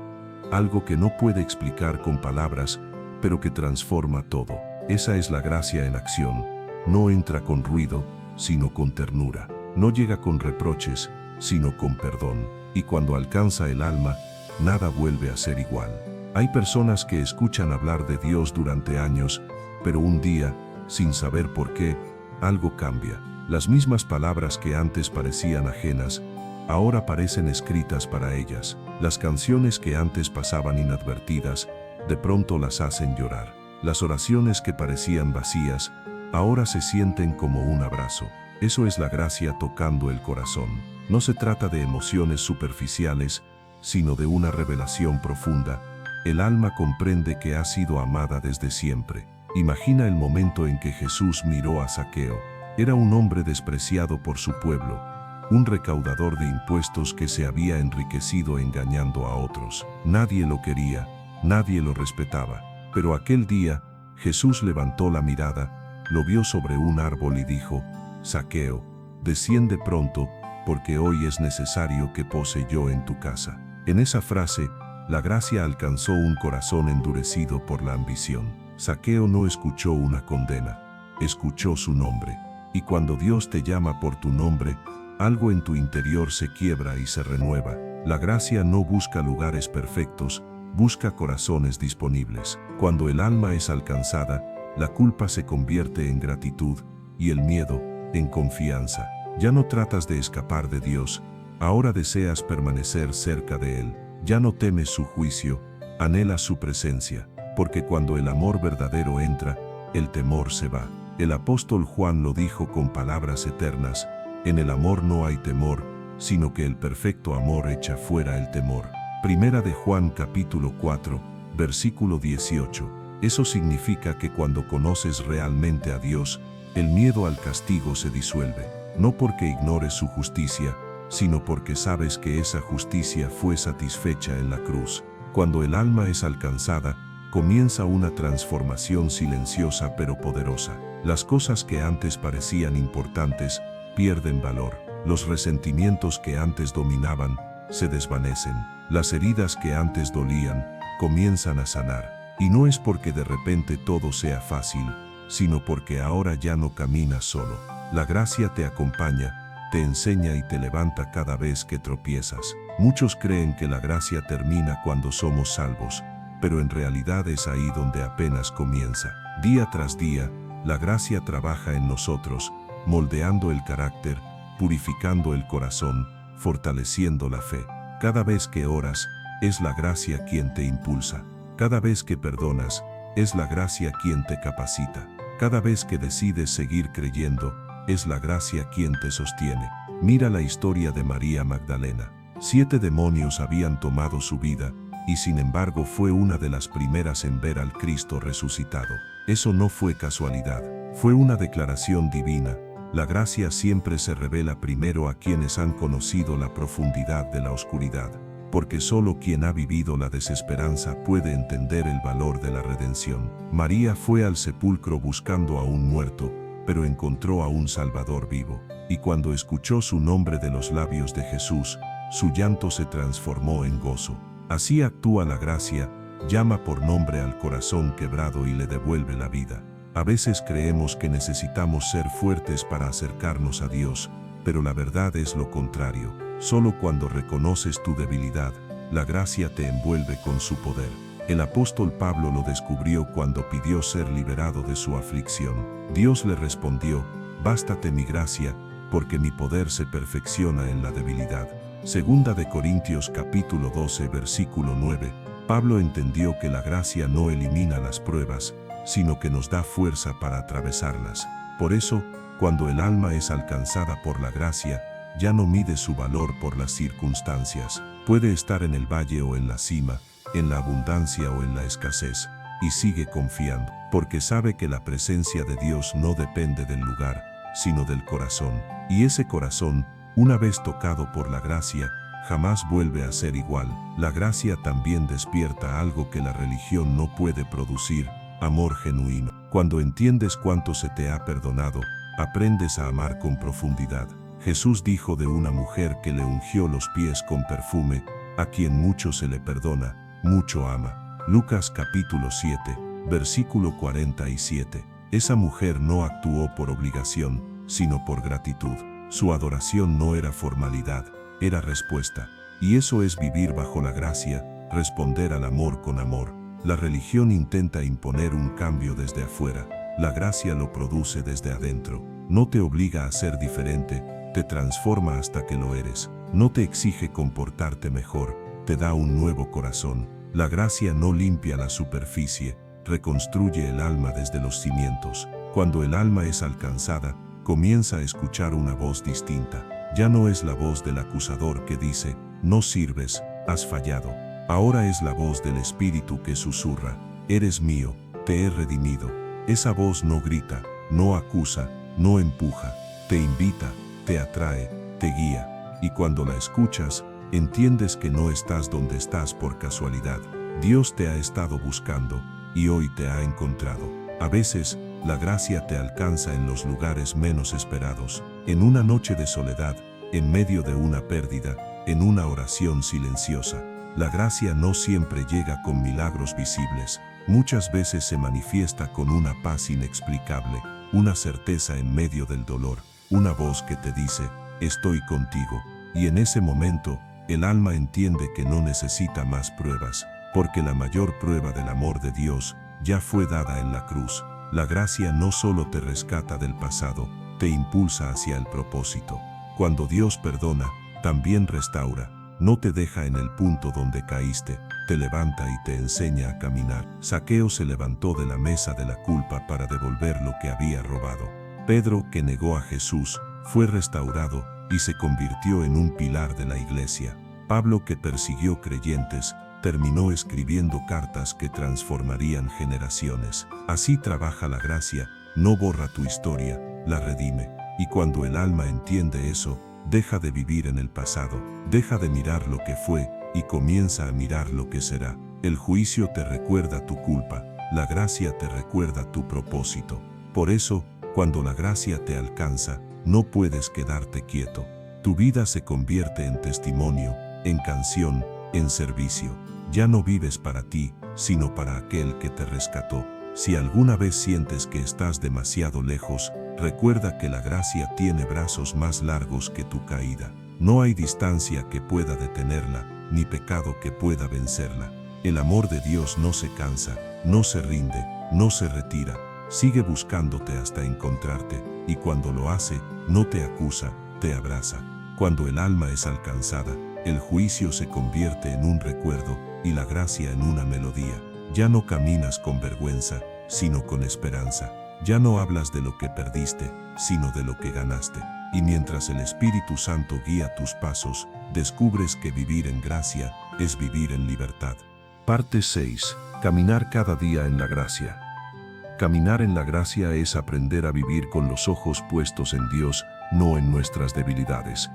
Algo que no puede explicar con palabras, pero que transforma todo. Esa es la gracia en acción. No entra con ruido, sino con ternura. No llega con reproches, sino con perdón. Y cuando alcanza el alma, nada vuelve a ser igual. Hay personas que escuchan hablar de Dios durante años, pero un día, sin saber por qué, algo cambia. Las mismas palabras que antes parecían ajenas, ahora parecen escritas para ellas. Las canciones que antes pasaban inadvertidas, de pronto las hacen llorar. Las oraciones que parecían vacías, ahora se sienten como un abrazo. Eso es la gracia tocando el corazón. No se trata de emociones superficiales, sino de una revelación profunda. El alma comprende que ha sido amada desde siempre. Imagina el momento en que Jesús miró a Zaqueo. Era un hombre despreciado por su pueblo, un recaudador de impuestos que se había enriquecido engañando a otros. Nadie lo quería, nadie lo respetaba. Pero aquel día, Jesús levantó la mirada, lo vio sobre un árbol y dijo: Zaqueo, desciende pronto, porque hoy es necesario que pose yo en tu casa. En esa frase, la gracia alcanzó un corazón endurecido por la ambición. Zaqueo no escuchó una condena, escuchó su nombre. Y cuando Dios te llama por tu nombre, algo en tu interior se quiebra y se renueva. La gracia no busca lugares perfectos, busca corazones disponibles. Cuando el alma es alcanzada, la culpa se convierte en gratitud y el miedo en confianza. Ya no tratas de escapar de Dios, ahora deseas permanecer cerca de Él. Ya no temes su juicio, anhelas su presencia, porque cuando el amor verdadero entra, el temor se va. El apóstol Juan lo dijo con palabras eternas: en el amor no hay temor, sino que el perfecto amor echa fuera el temor. Primera de Juan capítulo 4, versículo 18. Eso significa que cuando conoces realmente a Dios, el miedo al castigo se disuelve, no porque ignores su justicia, sino porque sabes que esa justicia fue satisfecha en la cruz. Cuando el alma es alcanzada, comienza una transformación silenciosa pero poderosa. Las cosas que antes parecían importantes pierden valor. Los resentimientos que antes dominaban se desvanecen. Las heridas que antes dolían comienzan a sanar. Y no es porque de repente todo sea fácil, sino porque ahora ya no caminas solo. La gracia te acompaña, te enseña y te levanta cada vez que tropiezas. Muchos creen que la gracia termina cuando somos salvos, pero en realidad es ahí donde apenas comienza. Día tras día, la gracia trabaja en nosotros, moldeando el carácter, purificando el corazón, fortaleciendo la fe. Cada vez que oras, es la gracia quien te impulsa. Cada vez que perdonas, es la gracia quien te capacita. Cada vez que decides seguir creyendo, es la gracia quien te sostiene. Mira la historia de María Magdalena. 7 demonios habían tomado su vida, y sin embargo fue una de las primeras en ver al Cristo resucitado. Eso no fue casualidad, fue una declaración divina. La gracia siempre se revela primero a quienes han conocido la profundidad de la oscuridad, porque solo quien ha vivido la desesperanza puede entender el valor de la redención. María fue al sepulcro buscando a un muerto, pero encontró a un Salvador vivo, y cuando escuchó su nombre de los labios de Jesús, su llanto se transformó en gozo. Así actúa la gracia, llama por nombre al corazón quebrado y le devuelve la vida. A veces creemos que necesitamos ser fuertes para acercarnos a Dios, pero la verdad es lo contrario. Solo cuando reconoces tu debilidad, la gracia te envuelve con su poder. El apóstol Pablo lo descubrió cuando pidió ser liberado de su aflicción. Dios le respondió: bástate mi gracia, porque mi poder se perfecciona en la debilidad. Segunda de Corintios capítulo 12 versículo 9. Pablo entendió que la gracia no elimina las pruebas, sino que nos da fuerza para atravesarlas. Por eso, cuando el alma es alcanzada por la gracia, ya no mide su valor por las circunstancias. Puede estar en el valle o en la cima, en la abundancia o en la escasez, y sigue confiando, porque sabe que la presencia de Dios no depende del lugar, sino del corazón. Y ese corazón, una vez tocado por la gracia, jamás vuelve a ser igual. La gracia también despierta algo que la religión no puede producir: amor genuino. Cuando entiendes cuánto se te ha perdonado, aprendes a amar con profundidad. Jesús dijo de una mujer que le ungió los pies con perfume: a quien mucho se le perdona, mucho ama. Lucas capítulo 7, versículo 47. Esa mujer no actuó por obligación, sino por gratitud. Su adoración no era formalidad, era respuesta. Y eso es vivir bajo la gracia, responder al amor con amor. La religión intenta imponer un cambio desde afuera, la gracia lo produce desde adentro. No te obliga a ser diferente, te transforma hasta que lo eres. No te exige comportarte mejor, te da un nuevo corazón. La gracia no limpia la superficie, reconstruye el alma desde los cimientos. Cuando el alma es alcanzada, comienza a escuchar una voz distinta. Ya no es la voz del acusador que dice, no sirves, has fallado. Ahora es la voz del Espíritu que susurra, eres mío, te he redimido. Esa voz no grita, no acusa, no empuja, te invita, te atrae, te guía. Y cuando la escuchas, entiendes que no estás donde estás por casualidad. Dios te ha estado buscando y hoy te ha encontrado. A veces, la gracia te alcanza en los lugares menos esperados, en una noche de soledad, en medio de una pérdida, en una oración silenciosa. La gracia no siempre llega con milagros visibles. Muchas veces se manifiesta con una paz inexplicable, una certeza en medio del dolor, una voz que te dice, estoy contigo. Y en ese momento, el alma entiende que no necesita más pruebas, porque la mayor prueba del amor de Dios ya fue dada en la cruz. La gracia no solo te rescata del pasado, te impulsa hacia el propósito. Cuando Dios perdona, también restaura. No te deja en el punto donde caíste, te levanta y te enseña a caminar. Zaqueo se levantó de la mesa de la culpa para devolver lo que había robado. Pedro, que negó a Jesús, fue restaurado y se convirtió en un pilar de la iglesia. Pablo, que persiguió creyentes, terminó escribiendo cartas que transformarían generaciones. Así trabaja la gracia, no borra tu historia, la redime. Y cuando el alma entiende eso, deja de vivir en el pasado, deja de mirar lo que fue y comienza a mirar lo que será. El juicio te recuerda tu culpa, la gracia te recuerda tu propósito. Por eso, cuando la gracia te alcanza, no puedes quedarte quieto. Tu vida se convierte en testimonio, en canción, en servicio. Ya no vives para ti, sino para aquel que te rescató. Si alguna vez sientes que estás demasiado lejos, recuerda que la gracia tiene brazos más largos que tu caída. No hay distancia que pueda detenerla, ni pecado que pueda vencerla. El amor de Dios no se cansa, no se rinde, no se retira. Sigue buscándote hasta encontrarte, y cuando lo hace, no te acusa, te abraza. Cuando el alma es alcanzada, el juicio se convierte en un recuerdo, y la gracia en una melodía. Ya no caminas con vergüenza, sino con esperanza. Ya no hablas de lo que perdiste, sino de lo que ganaste. Y mientras el Espíritu Santo guía tus pasos, descubres que vivir en gracia es vivir en libertad. Parte 6. Caminar cada día en la gracia. Caminar en la gracia es aprender a vivir con los ojos puestos en Dios, no en nuestras debilidades.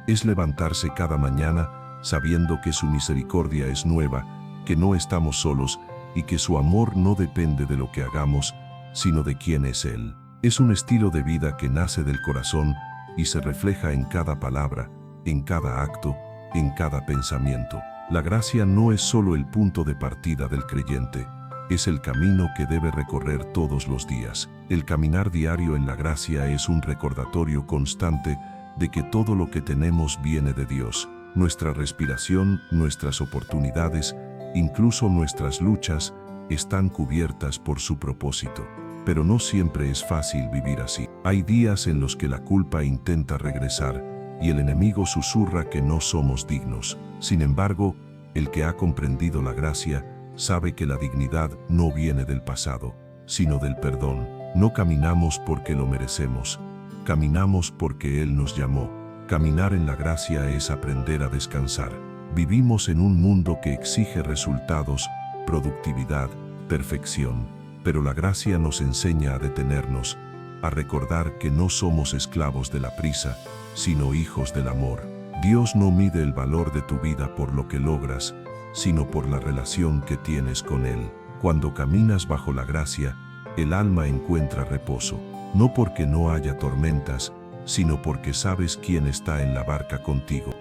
Es levantarse cada mañana sabiendo que su misericordia es nueva, que no estamos solos y que su amor no depende de lo que hagamos, sino de quién es Él. Es un estilo de vida que nace del corazón y se refleja en cada palabra, en cada acto, en cada pensamiento. La gracia no es solo el punto de partida del creyente, es el camino que debe recorrer todos los días. El caminar diario en la gracia es un recordatorio constante de que todo lo que tenemos viene de Dios. Nuestra respiración, nuestras oportunidades, incluso nuestras luchas, están cubiertas por su propósito. Pero no siempre es fácil vivir así. Hay días en los que la culpa intenta regresar y el enemigo susurra que no somos dignos. Sin embargo, el que ha comprendido la gracia sabe que la dignidad no viene del pasado, sino del perdón. No caminamos porque lo merecemos, caminamos porque Él nos llamó. Caminar en la gracia es aprender a descansar. Vivimos en un mundo que exige resultados, productividad, perfección, pero la gracia nos enseña a detenernos, a recordar que no somos esclavos de la prisa, sino hijos del amor. Dios no mide el valor de tu vida por lo que logras, sino por la relación que tienes con Él. Cuando caminas bajo la gracia, el alma encuentra reposo, no porque no haya tormentas, sino porque sabes quién está en la barca contigo.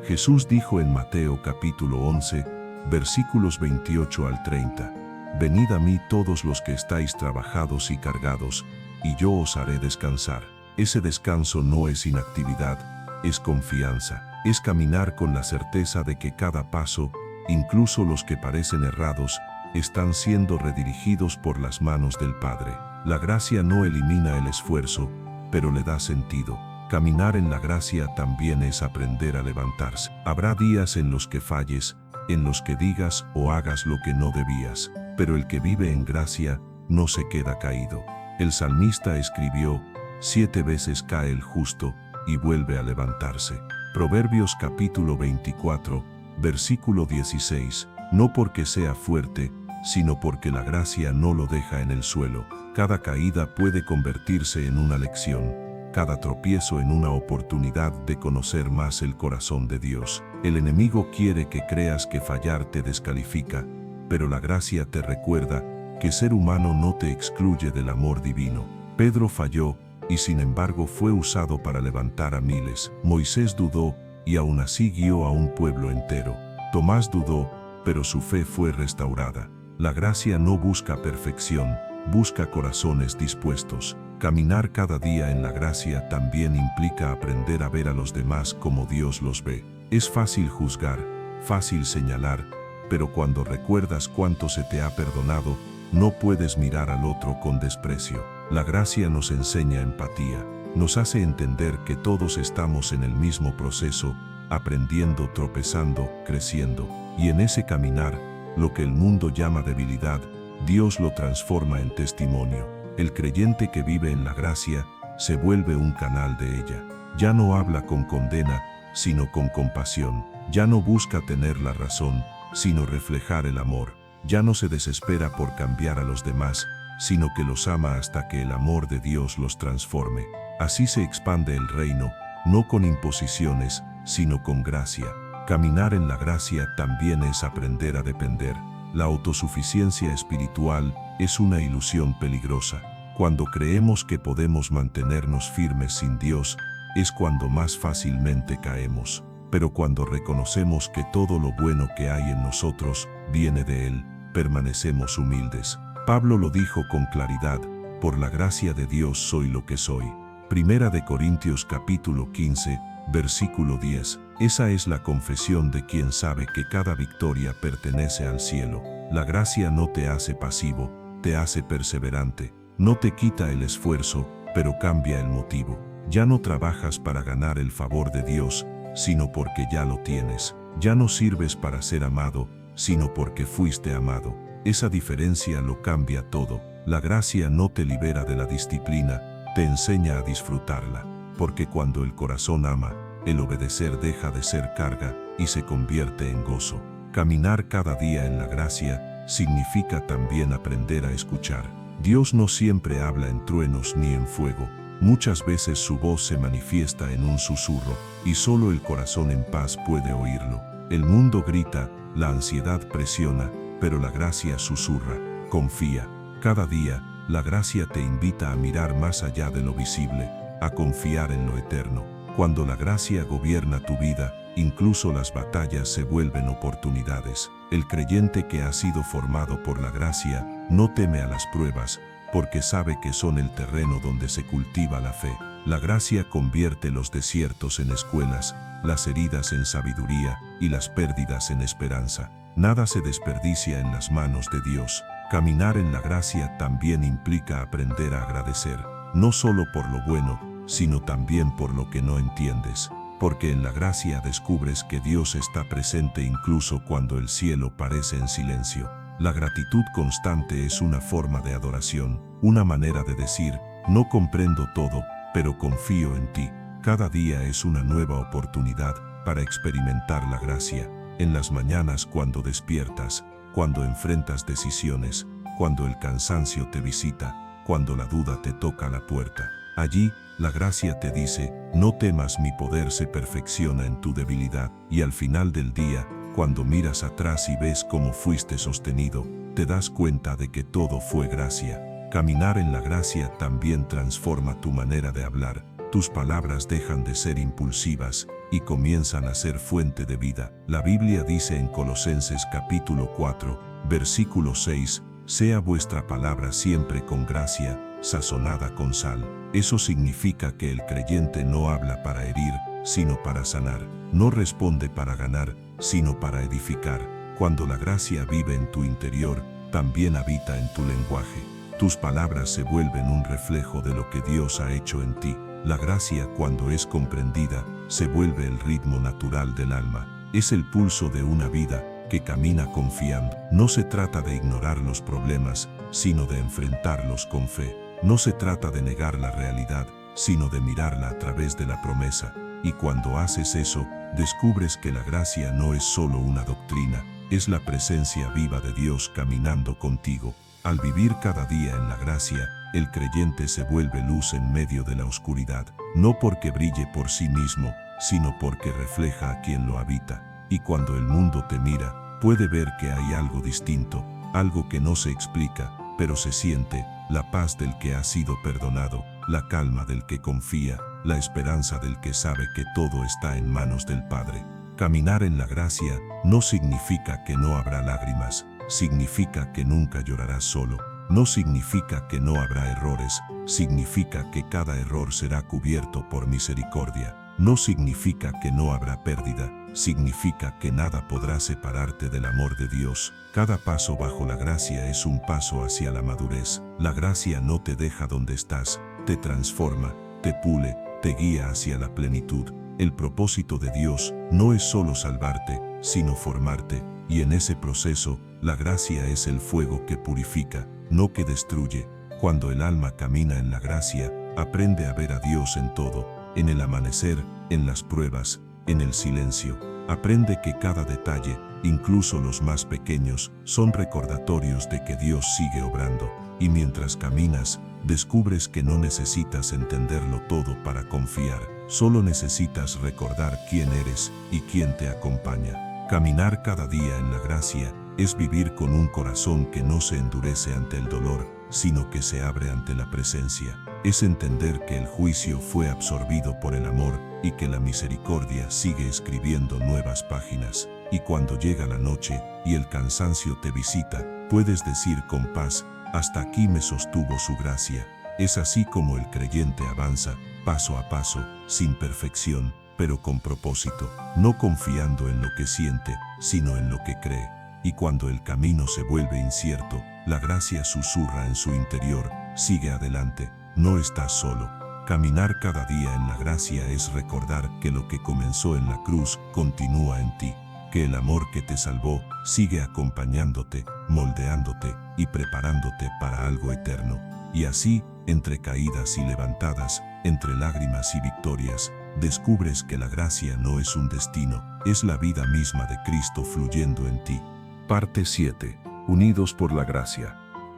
Jesús dijo en Mateo capítulo 11, versículos 28 al 30, «Venid a mí todos los que estáis trabajados y cargados, y yo os haré descansar». Ese descanso no es inactividad, es confianza, es caminar con la certeza de que cada paso, incluso los que parecen errados, están siendo redirigidos por las manos del Padre. La gracia no elimina el esfuerzo, pero le da sentido. Caminar en la gracia también es aprender a levantarse. Habrá días en los que falles, en los que digas o hagas lo que no debías, pero el que vive en gracia no se queda caído. El salmista escribió: 7 veces cae el justo y vuelve a levantarse. Proverbios capítulo 24, versículo 16. No porque sea fuerte, sino porque la gracia no lo deja en el suelo. Cada caída puede convertirse en una lección, cada tropiezo en una oportunidad de conocer más el corazón de Dios. El enemigo quiere que creas que fallar te descalifica, pero la gracia te recuerda que ser humano no te excluye del amor divino. Pedro falló, y sin embargo fue usado para levantar a miles. Moisés dudó, y aún así guió a un pueblo entero. Tomás dudó, pero su fe fue restaurada. La gracia no busca perfección, busca corazones dispuestos. Caminar cada día en la gracia también implica aprender a ver a los demás como Dios los ve. Es fácil juzgar, fácil señalar, pero cuando recuerdas cuánto se te ha perdonado, no puedes mirar al otro con desprecio. La gracia nos enseña empatía, nos hace entender que todos estamos en el mismo proceso, aprendiendo, tropezando, creciendo. Y en ese caminar, lo que el mundo llama debilidad, Dios lo transforma en testimonio. El creyente que vive en la gracia se vuelve un canal de ella. Ya no habla con condena, sino con compasión. Ya no busca tener la razón, sino reflejar el amor. Ya no se desespera por cambiar a los demás, sino que los ama hasta que el amor de Dios los transforme. Así se expande el reino, no con imposiciones, sino con gracia. Caminar en la gracia también es aprender a depender. La autosuficiencia espiritual es una ilusión peligrosa. Cuando creemos que podemos mantenernos firmes sin Dios, es cuando más fácilmente caemos. Pero cuando reconocemos que todo lo bueno que hay en nosotros viene de Él, permanecemos humildes. Pablo lo dijo con claridad: por la gracia de Dios soy lo que soy. Primera de Corintios capítulo 15, versículo 10. Esa es la confesión de quien sabe que cada victoria pertenece al cielo. La gracia no te hace pasivo, te hace perseverante. No te quita el esfuerzo, pero cambia el motivo. Ya no trabajas para ganar el favor de Dios, sino porque ya lo tienes. Ya no sirves para ser amado, sino porque fuiste amado. Esa diferencia lo cambia todo. La gracia no te libera de la disciplina, te enseña a disfrutarla. Porque cuando el corazón ama, el obedecer deja de ser carga y se convierte en gozo. Caminar cada día en la gracia significa también aprender a escuchar. Dios no siempre habla en truenos ni en fuego. Muchas veces su voz se manifiesta en un susurro, y solo el corazón en paz puede oírlo. El mundo grita, la ansiedad presiona, pero la gracia susurra. Confía. Cada día, la gracia te invita a mirar más allá de lo visible, a confiar en lo eterno. Cuando la gracia gobierna tu vida, incluso las batallas se vuelven oportunidades. El creyente que ha sido formado por la gracia no teme a las pruebas, porque sabe que son el terreno donde se cultiva la fe. La gracia convierte los desiertos en escuelas, las heridas en sabiduría y las pérdidas en esperanza. Nada se desperdicia en las manos de Dios. Caminar en la gracia también implica aprender a agradecer, no solo por lo bueno, sino también por lo que no entiendes. Porque en la gracia descubres que Dios está presente incluso cuando el cielo parece en silencio. La gratitud constante es una forma de adoración, una manera de decir: no comprendo todo, pero confío en ti. Cada día es una nueva oportunidad para experimentar la gracia. En las mañanas cuando despiertas, cuando enfrentas decisiones, cuando el cansancio te visita, cuando la duda te toca la puerta. Allí, la gracia te dice: no temas, mi poder se perfecciona en tu debilidad. Y al final del día, cuando miras atrás y ves cómo fuiste sostenido, te das cuenta de que todo fue gracia. Caminar en la gracia también transforma tu manera de hablar. Tus palabras dejan de ser impulsivas y comienzan a ser fuente de vida. La Biblia dice en Colosenses capítulo 4, versículo 6, sea vuestra palabra siempre con gracia, sazonada con sal. Eso significa que el creyente no habla para herir, sino para sanar. No responde para ganar, sino para edificar. Cuando la gracia vive en tu interior, también habita en tu lenguaje. Tus palabras se vuelven un reflejo de lo que Dios ha hecho en ti. La gracia, cuando es comprendida, se vuelve el ritmo natural del alma. Es el pulso de una vida que camina confiando. No se trata de ignorar los problemas, sino de enfrentarlos con fe. No se trata de negar la realidad, sino de mirarla a través de la promesa. Y cuando haces eso, descubres que la gracia no es solo una doctrina, es la presencia viva de Dios caminando contigo. Al vivir cada día en la gracia, el creyente se vuelve luz en medio de la oscuridad, no porque brille por sí mismo, sino porque refleja a quien lo habita. Y cuando el mundo te mira, puede ver que hay algo distinto, algo que no se explica, pero se siente, la paz del que ha sido perdonado, la calma del que confía, la esperanza del que sabe que todo está en manos del Padre. Caminar en la gracia no significa que no habrá lágrimas, significa que nunca llorarás solo. No significa que no habrá errores, significa que cada error será cubierto por misericordia. No significa que no habrá pérdida, significa que nada podrá separarte del amor de Dios. Cada paso bajo la gracia es un paso hacia la madurez. La gracia no te deja donde estás, te transforma, te pule, te guía hacia la plenitud. El propósito de Dios no es solo salvarte, sino formarte, y en ese proceso, la gracia es el fuego que purifica, no que destruye. Cuando el alma camina en la gracia, aprende a ver a Dios en todo, en el amanecer, en las pruebas, en el silencio. Aprende que cada detalle, incluso los más pequeños, son recordatorios de que Dios sigue obrando. Y mientras caminas, descubres que no necesitas entenderlo todo para confiar. Solo necesitas recordar quién eres y quién te acompaña. Caminar cada día en la gracia es vivir con un corazón que no se endurece ante el dolor, sino que se abre ante la presencia. Es entender que el juicio fue absorbido por el amor y que la misericordia sigue escribiendo nuevas páginas. Y cuando llega la noche y el cansancio te visita, puedes decir con paz, hasta aquí me sostuvo su gracia. Es así como el creyente avanza, paso a paso, sin perfección, pero con propósito, no confiando en lo que siente, sino en lo que cree. Y cuando el camino se vuelve incierto, la gracia susurra en su interior, sigue adelante, no estás solo. Caminar cada día en la gracia es recordar que lo que comenzó en la cruz continúa en ti, que el amor que te salvó sigue acompañándote, moldeándote y preparándote para algo eterno. Y así, entre caídas y levantadas, entre lágrimas y victorias, descubres que la gracia no es un destino, es la vida misma de Cristo fluyendo en ti. Parte 7. Unidos por la gracia.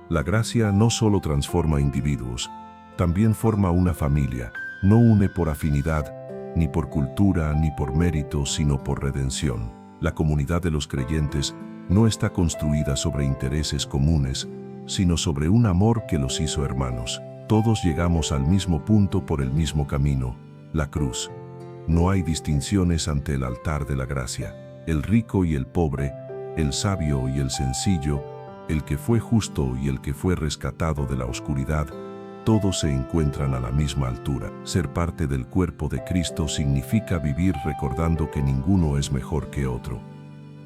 La gracia no solo transforma individuos, también forma una familia. No une por afinidad, ni por cultura, ni por mérito, sino por redención. La comunidad de los creyentes no está construida sobre intereses comunes, sino sobre un amor que los hizo hermanos. Todos llegamos al mismo punto por el mismo camino, la cruz. No hay distinciones ante el altar de la gracia. El rico y el pobre, el sabio y el sencillo, el que fue justo y el que fue rescatado de la oscuridad, todos se encuentran a la misma altura. Ser parte del cuerpo de Cristo significa vivir recordando que ninguno es mejor que otro,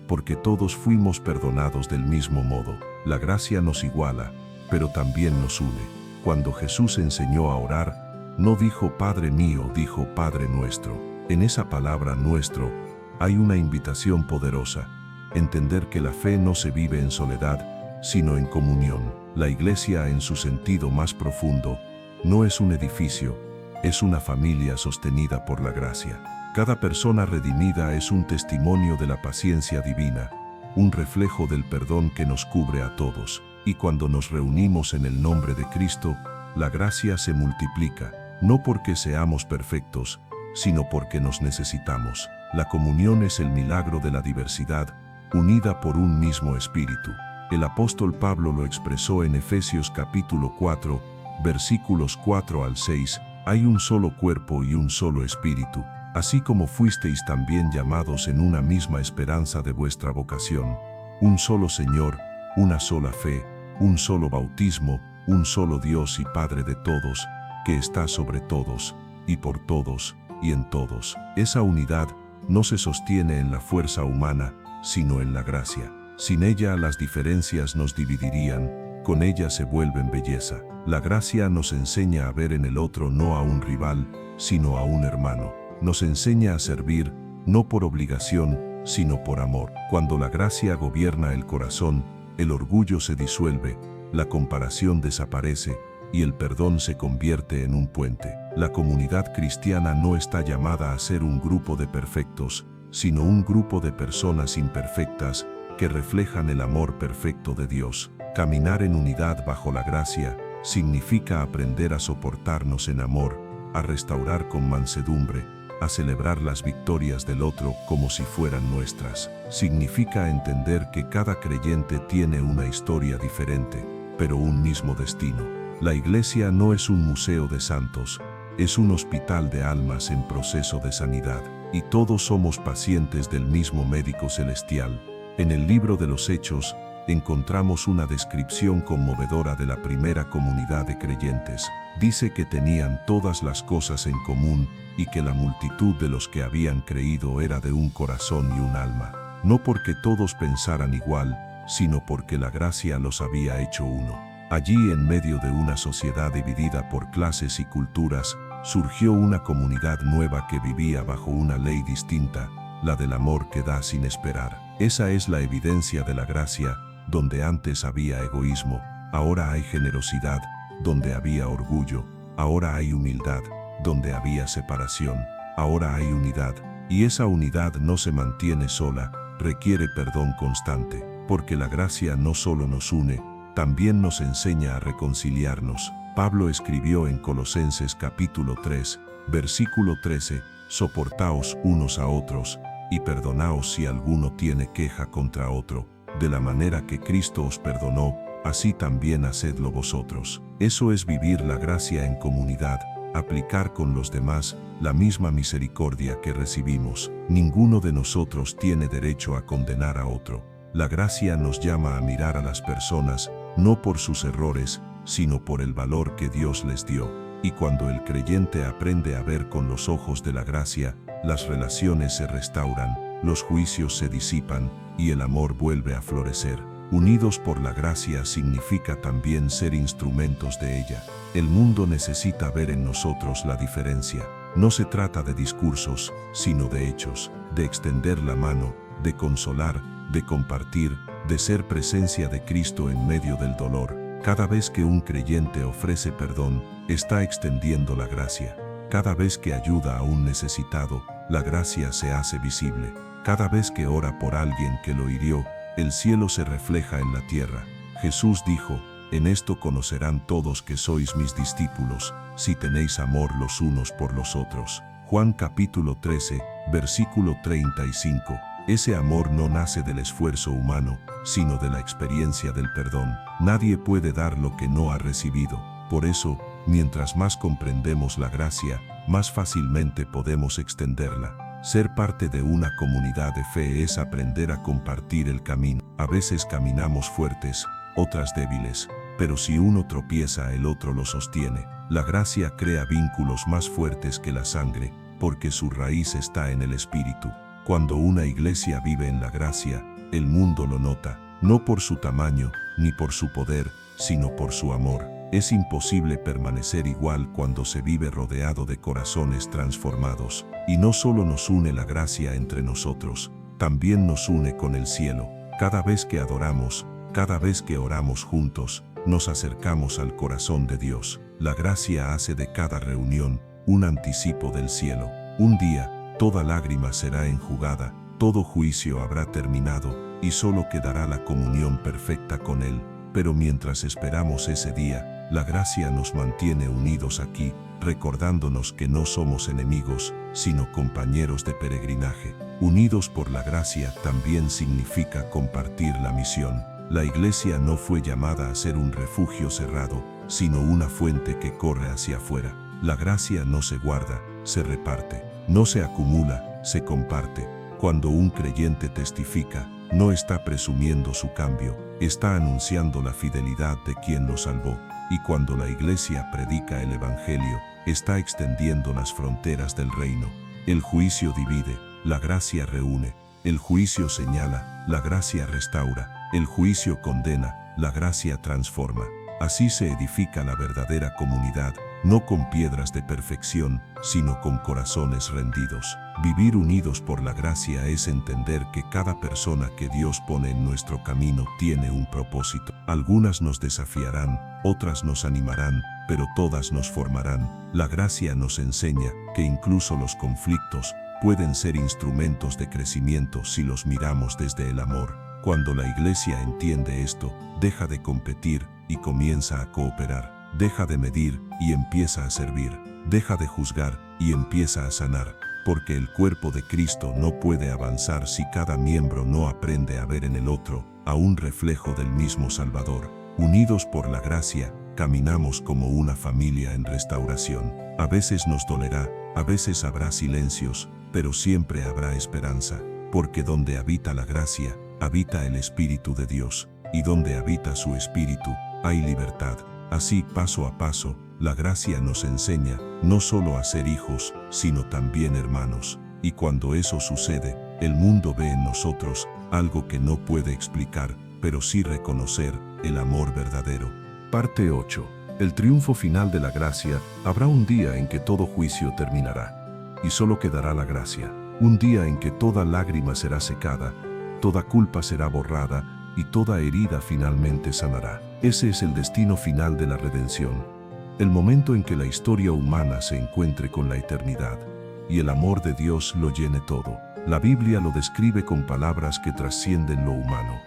porque todos fuimos perdonados del mismo modo. La gracia nos iguala, pero también nos une. Cuando Jesús enseñó a orar, no dijo Padre mío, dijo Padre nuestro. En esa palabra nuestro hay una invitación poderosa. Entender que la fe no se vive en soledad, sino en comunión. La iglesia en su sentido más profundo no es un edificio, es una familia sostenida por la gracia. Cada persona redimida es un testimonio de la paciencia divina, un reflejo del perdón que nos cubre a todos. Y cuando nos reunimos en el nombre de Cristo, la gracia se multiplica, no porque seamos perfectos, sino porque nos necesitamos. La comunión es el milagro de la diversidad, unida por un mismo espíritu. El apóstol Pablo lo expresó en Efesios capítulo 4, versículos 4 al 6, hay un solo cuerpo y un solo espíritu, así como fuisteis también llamados en una misma esperanza de vuestra vocación, un solo Señor, una sola fe, un solo bautismo, un solo Dios y Padre de todos, que está sobre todos, y por todos, y en todos. Esa unidad no se sostiene en la fuerza humana, sino en la gracia. Sin ella las diferencias nos dividirían, con ella se vuelven belleza. La gracia nos enseña a ver en el otro no a un rival, sino a un hermano. Nos enseña a servir, no por obligación, sino por amor. Cuando la gracia gobierna el corazón, el orgullo se disuelve, la comparación desaparece y el perdón se convierte en un puente. La comunidad cristiana no está llamada a ser un grupo de perfectos, sino un grupo de personas imperfectas que reflejan el amor perfecto de Dios. Caminar en unidad bajo la gracia significa aprender a soportarnos en amor, a restaurar con mansedumbre, a celebrar las victorias del otro como si fueran nuestras. Significa entender que cada creyente tiene una historia diferente, pero un mismo destino. La iglesia no es un museo de santos, es un hospital de almas en proceso de sanidad, y todos somos pacientes del mismo médico celestial. En el libro de los Hechos, encontramos una descripción conmovedora de la primera comunidad de creyentes. Dice que tenían todas las cosas en común y que la multitud de los que habían creído era de un corazón y un alma. No porque todos pensaran igual, sino porque la gracia los había hecho uno. Allí, en medio de una sociedad dividida por clases y culturas, surgió una comunidad nueva que vivía bajo una ley distinta, la del amor que da sin esperar. Esa es la evidencia de la gracia. Donde antes había egoísmo, ahora hay generosidad. Donde había orgullo, ahora hay humildad. Donde había separación, ahora hay unidad. Y esa unidad no se mantiene sola, requiere perdón constante, porque la gracia no solo nos une, también nos enseña a reconciliarnos. Pablo escribió en Colosenses capítulo 3, versículo 13, «Soportaos unos a otros, y perdonaos si alguno tiene queja contra otro, de la manera que Cristo os perdonó, así también hacedlo vosotros». Eso es vivir la gracia en comunidad, aplicar con los demás la misma misericordia que recibimos. Ninguno de nosotros tiene derecho a condenar a otro. La gracia nos llama a mirar a las personas, no por sus errores, sino por el valor que Dios les dio. Y cuando el creyente aprende a ver con los ojos de la gracia, las relaciones se restauran, los juicios se disipan y el amor vuelve a florecer. Unidos por la gracia significa también ser instrumentos de ella. El mundo necesita ver en nosotros la diferencia. No se trata de discursos, sino de hechos, de extender la mano, de consolar, de compartir, de ser presencia de Cristo en medio del dolor. Cada vez que un creyente ofrece perdón, está extendiendo la gracia. Cada vez que ayuda a un necesitado, la gracia se hace visible. Cada vez que ora por alguien que lo hirió, el cielo se refleja en la tierra. Jesús dijo, «En esto conocerán todos que sois mis discípulos, si tenéis amor los unos por los otros». Juan capítulo 13, versículo 35. Ese amor no nace del esfuerzo humano, sino de la experiencia del perdón. Nadie puede dar lo que no ha recibido. Por eso, mientras más comprendemos la gracia, más fácilmente podemos extenderla. Ser parte de una comunidad de fe es aprender a compartir el camino. A veces caminamos fuertes, otras débiles, pero si uno tropieza, el otro lo sostiene. La gracia crea vínculos más fuertes que la sangre, porque su raíz está en el Espíritu. Cuando una iglesia vive en la gracia, el mundo lo nota, no por su tamaño, ni por su poder, sino por su amor. Es imposible permanecer igual cuando se vive rodeado de corazones transformados. Y no solo nos une la gracia entre nosotros, también nos une con el cielo. Cada vez que adoramos, cada vez que oramos juntos, nos acercamos al corazón de Dios. La gracia hace de cada reunión un anticipo del cielo. Un día, toda lágrima será enjugada, todo juicio habrá terminado, y solo quedará la comunión perfecta con Él. Pero mientras esperamos ese día, la gracia nos mantiene unidos aquí, recordándonos que no somos enemigos, sino compañeros de peregrinaje. Unidos por la gracia también significa compartir la misión. La iglesia no fue llamada a ser un refugio cerrado, sino una fuente que corre hacia afuera. La gracia no se guarda, se reparte. No se acumula, se comparte. Cuando un creyente testifica, no está presumiendo su cambio, está anunciando la fidelidad de quien lo salvó. Y cuando la iglesia predica el Evangelio, está extendiendo las fronteras del reino. El juicio divide, la gracia reúne. El juicio señala, la gracia restaura. El juicio condena, la gracia transforma. Así se edifica la verdadera comunidad, no con piedras de perfección, sino con corazones rendidos. Vivir unidos por la gracia es entender que cada persona que Dios pone en nuestro camino tiene un propósito. Algunas nos desafiarán, otras nos animarán, pero todas nos formarán. La gracia nos enseña que incluso los conflictos pueden ser instrumentos de crecimiento si los miramos desde el amor. Cuando la iglesia entiende esto, deja de competir y comienza a cooperar. Deja de medir y empieza a servir. Deja de juzgar y empieza a sanar. Porque el cuerpo de Cristo no puede avanzar si cada miembro no aprende a ver en el otro a un reflejo del mismo Salvador. Unidos por la gracia, caminamos como una familia en restauración. A veces nos dolerá, a veces habrá silencios, pero siempre habrá esperanza, porque donde habita la gracia, habita el Espíritu de Dios, y donde habita su Espíritu, hay libertad. Así, paso a paso, la gracia nos enseña no solo a ser hijos, sino también hermanos. Y cuando eso sucede, el mundo ve en nosotros algo que no puede explicar, pero sí reconocer el amor verdadero. Parte 8. El triunfo final de la gracia. Habrá un día en que todo juicio terminará, y solo quedará la gracia. Un día en que toda lágrima será secada, toda culpa será borrada, y toda herida finalmente sanará. Ese es el destino final de la redención. El momento en que la historia humana se encuentre con la eternidad, y el amor de Dios lo llene todo. La Biblia lo describe con palabras que trascienden lo humano.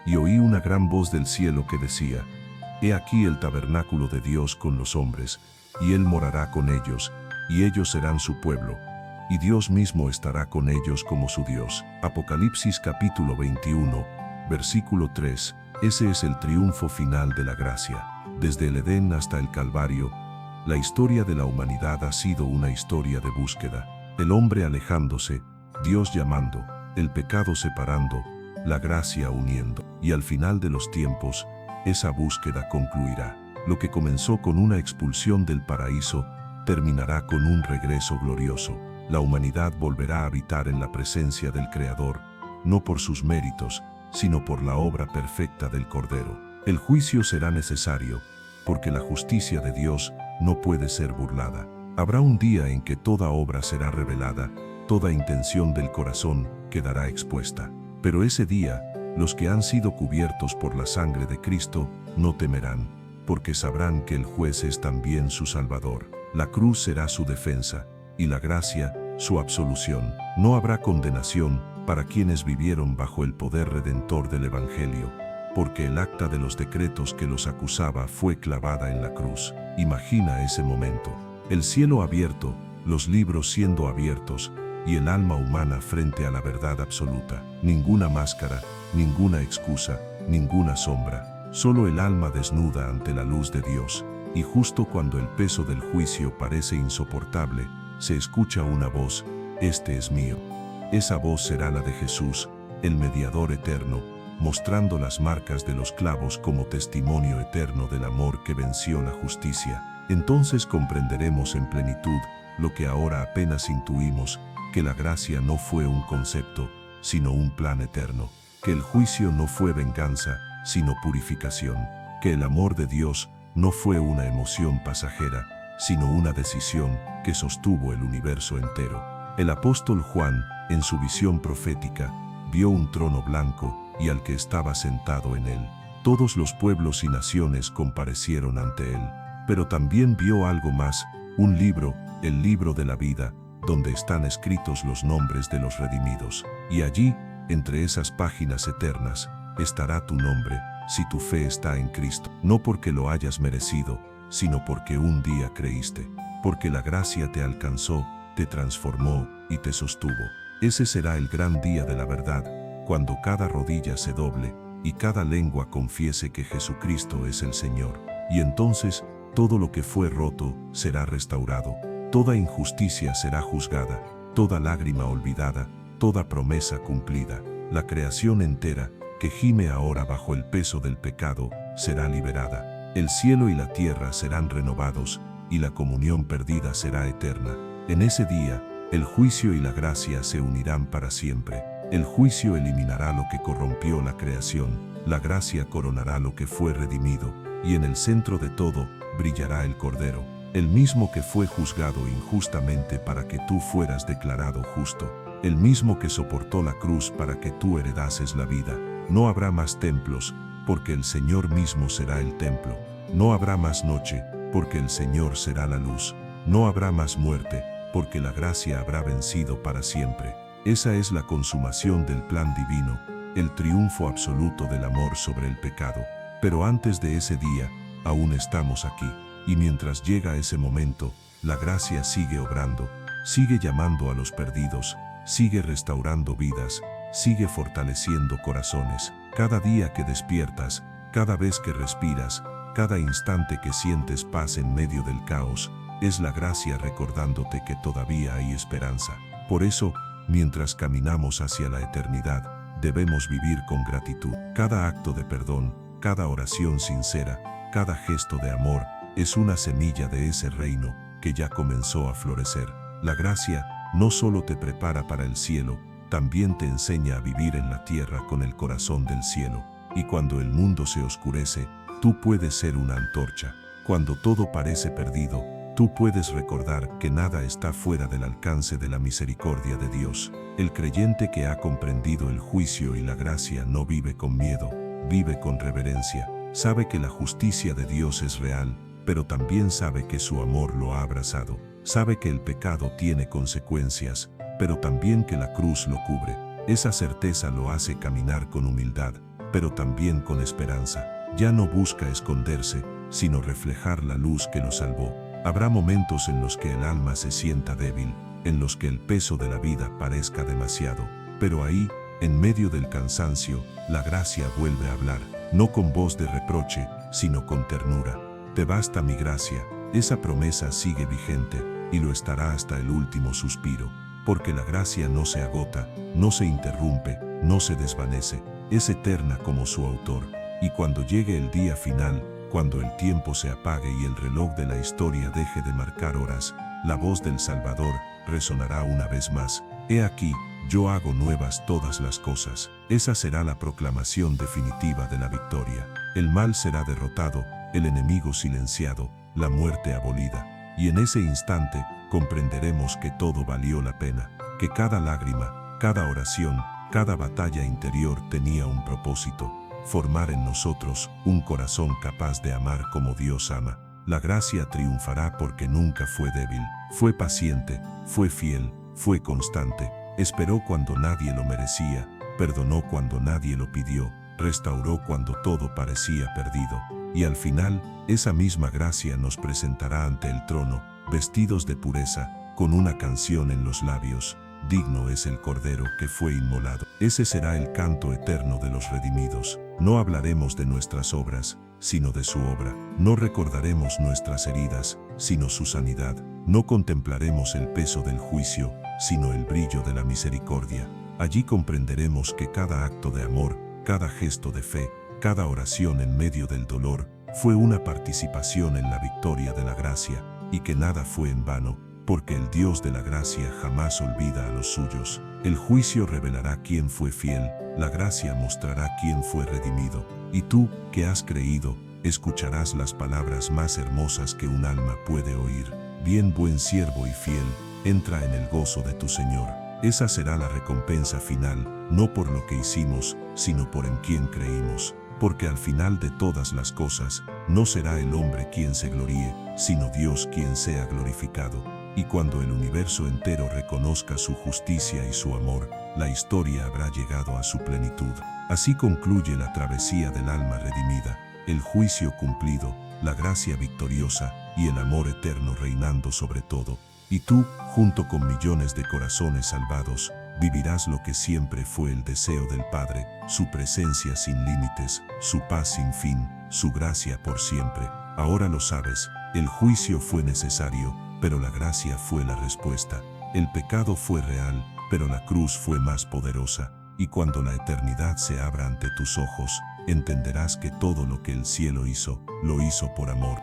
Y oí una gran voz del cielo que decía: He aquí el tabernáculo de Dios con los hombres, y Él morará con ellos, y ellos serán su pueblo, y Dios mismo estará con ellos como su Dios. Apocalipsis capítulo 21, versículo 3. Ese es el triunfo final de la gracia. Desde el Edén hasta el Calvario, la historia de la humanidad ha sido una historia de búsqueda. El hombre alejándose, Dios llamando, el pecado separando, la gracia uniendo. Y al final de los tiempos, esa búsqueda concluirá. Lo que comenzó con una expulsión del paraíso, terminará con un regreso glorioso. La humanidad volverá a habitar en la presencia del Creador, no por sus méritos, sino por la obra perfecta del Cordero. El juicio será necesario, porque la justicia de Dios no puede ser burlada. Habrá un día en que toda obra será revelada, toda intención del corazón quedará expuesta. Pero ese día, los que han sido cubiertos por la sangre de Cristo no temerán, porque sabrán que el juez es también su Salvador. La cruz será su defensa, y la gracia, su absolución. No habrá condenación para quienes vivieron bajo el poder redentor del Evangelio, porque el acta de los decretos que los acusaba fue clavada en la cruz. Imagina ese momento. El cielo abierto, los libros siendo abiertos, y el alma humana frente a la verdad absoluta. Ninguna máscara, ninguna excusa, ninguna sombra. Solo el alma desnuda ante la luz de Dios. Y justo cuando el peso del juicio parece insoportable, se escucha una voz: Este es mío. Esa voz será la de Jesús, el mediador eterno, mostrando las marcas de los clavos como testimonio eterno del amor que venció la justicia. Entonces comprenderemos en plenitud lo que ahora apenas intuimos, que la gracia no fue un concepto, sino un plan eterno, que el juicio no fue venganza, sino purificación, que el amor de Dios no fue una emoción pasajera, sino una decisión que sostuvo el universo entero. El apóstol Juan, en su visión profética, vio un trono blanco y al que estaba sentado en él. Todos los pueblos y naciones comparecieron ante él. Pero también vio algo más, un libro, el libro de la vida, donde están escritos los nombres de los redimidos. Y allí, entre esas páginas eternas, estará tu nombre, si tu fe está en Cristo. No porque lo hayas merecido, sino porque un día creíste. Porque la gracia te alcanzó, te transformó y te sostuvo. Ese será el gran día de la verdad, cuando cada rodilla se doble y cada lengua confiese que Jesucristo es el Señor. Y entonces, todo lo que fue roto será restaurado, toda injusticia será juzgada, toda lágrima olvidada, toda promesa cumplida. La creación entera, que gime ahora bajo el peso del pecado, será liberada. El cielo y la tierra serán renovados, y la comunión perdida será eterna. En ese día, el juicio y la gracia se unirán para siempre. El juicio eliminará lo que corrompió la creación, la gracia coronará lo que fue redimido, y en el centro de todo brillará el Cordero. el mismo que fue juzgado injustamente para que tú fueras declarado justo, el mismo que soportó la cruz para que tú heredases la vida. No habrá más templos, porque el Señor mismo será el templo. No habrá más noche, porque el Señor será la luz. No habrá más muerte, porque la gracia habrá vencido para siempre. Esa es la consumación del plan divino, el triunfo absoluto del amor sobre el pecado. Pero antes de ese día, aún estamos aquí. Y mientras llega ese momento, la gracia sigue obrando, sigue llamando a los perdidos, sigue restaurando vidas, sigue fortaleciendo corazones. Cada día que despiertas, cada vez que respiras, cada instante que sientes paz en medio del caos, es la gracia recordándote que todavía hay esperanza. Por eso, mientras caminamos hacia la eternidad, debemos vivir con gratitud. Cada acto de perdón, cada oración sincera, cada gesto de amor, es una semilla de ese reino que ya comenzó a florecer. La gracia no solo te prepara para el cielo, también te enseña a vivir en la tierra con el corazón del cielo. Y cuando el mundo se oscurece, tú puedes ser una antorcha. Cuando todo parece perdido, tú puedes recordar que nada está fuera del alcance de la misericordia de Dios. El creyente que ha comprendido el juicio y la gracia no vive con miedo, vive con reverencia. Sabe que la justicia de Dios es real, pero también sabe que su amor lo ha abrazado. Sabe que el pecado tiene consecuencias, pero también que la cruz lo cubre. Esa certeza lo hace caminar con humildad, pero también con esperanza. Ya no busca esconderse, sino reflejar la luz que lo salvó. Habrá momentos en los que el alma se sienta débil, en los que el peso de la vida parezca demasiado, pero ahí, en medio del cansancio, la gracia vuelve a hablar, no con voz de reproche, sino con ternura. Te basta mi gracia. Esa promesa sigue vigente, y lo estará hasta el último suspiro, porque la gracia no se agota, no se interrumpe, no se desvanece, es eterna como su autor. Y cuando llegue el día final, cuando el tiempo se apague y el reloj de la historia deje de marcar horas, la voz del Salvador resonará una vez más. He aquí, yo hago nuevas todas las cosas. Esa será la proclamación definitiva de la victoria. El mal será derrotado, el enemigo silenciado, la muerte abolida. Y en ese instante, comprenderemos que todo valió la pena, que cada lágrima, cada oración, cada batalla interior tenía un propósito: formar en nosotros un corazón capaz de amar como Dios ama. La gracia triunfará porque nunca fue débil, fue paciente, fue fiel, fue constante, esperó cuando nadie lo merecía, perdonó cuando nadie lo pidió, restauró cuando todo parecía perdido. Y al final, esa misma gracia nos presentará ante el trono, vestidos de pureza, con una canción en los labios: digno es el Cordero que fue inmolado. Ese será el canto eterno de los redimidos. No hablaremos de nuestras obras, sino de su obra. No recordaremos nuestras heridas, sino su sanidad. No contemplaremos el peso del juicio, sino el brillo de la misericordia. Allí comprenderemos que cada acto de amor, cada gesto de fe, cada oración en medio del dolor, fue una participación en la victoria de la gracia, y que nada fue en vano, porque el Dios de la gracia jamás olvida a los suyos. El juicio revelará quién fue fiel, la gracia mostrará quién fue redimido. Y tú, que has creído, escucharás las palabras más hermosas que un alma puede oír: bien, buen siervo y fiel, entra en el gozo de tu Señor. Esa será la recompensa final, no por lo que hicimos, sino por en quien creímos. Porque al final de todas las cosas, no será el hombre quien se gloríe, sino Dios quien sea glorificado. Y cuando el universo entero reconozca su justicia y su amor, la historia habrá llegado a su plenitud. Así concluye la travesía del alma redimida, el juicio cumplido, la gracia victoriosa y el amor eterno reinando sobre todo. Y tú, junto con millones de corazones salvados, vivirás lo que siempre fue el deseo del Padre: su presencia sin límites, su paz sin fin, su gracia por siempre. Ahora lo sabes, el juicio fue necesario, pero la gracia fue la respuesta. El pecado fue real, pero la cruz fue más poderosa. Y cuando la eternidad se abra ante tus ojos, entenderás que todo lo que el cielo hizo, lo hizo por amor.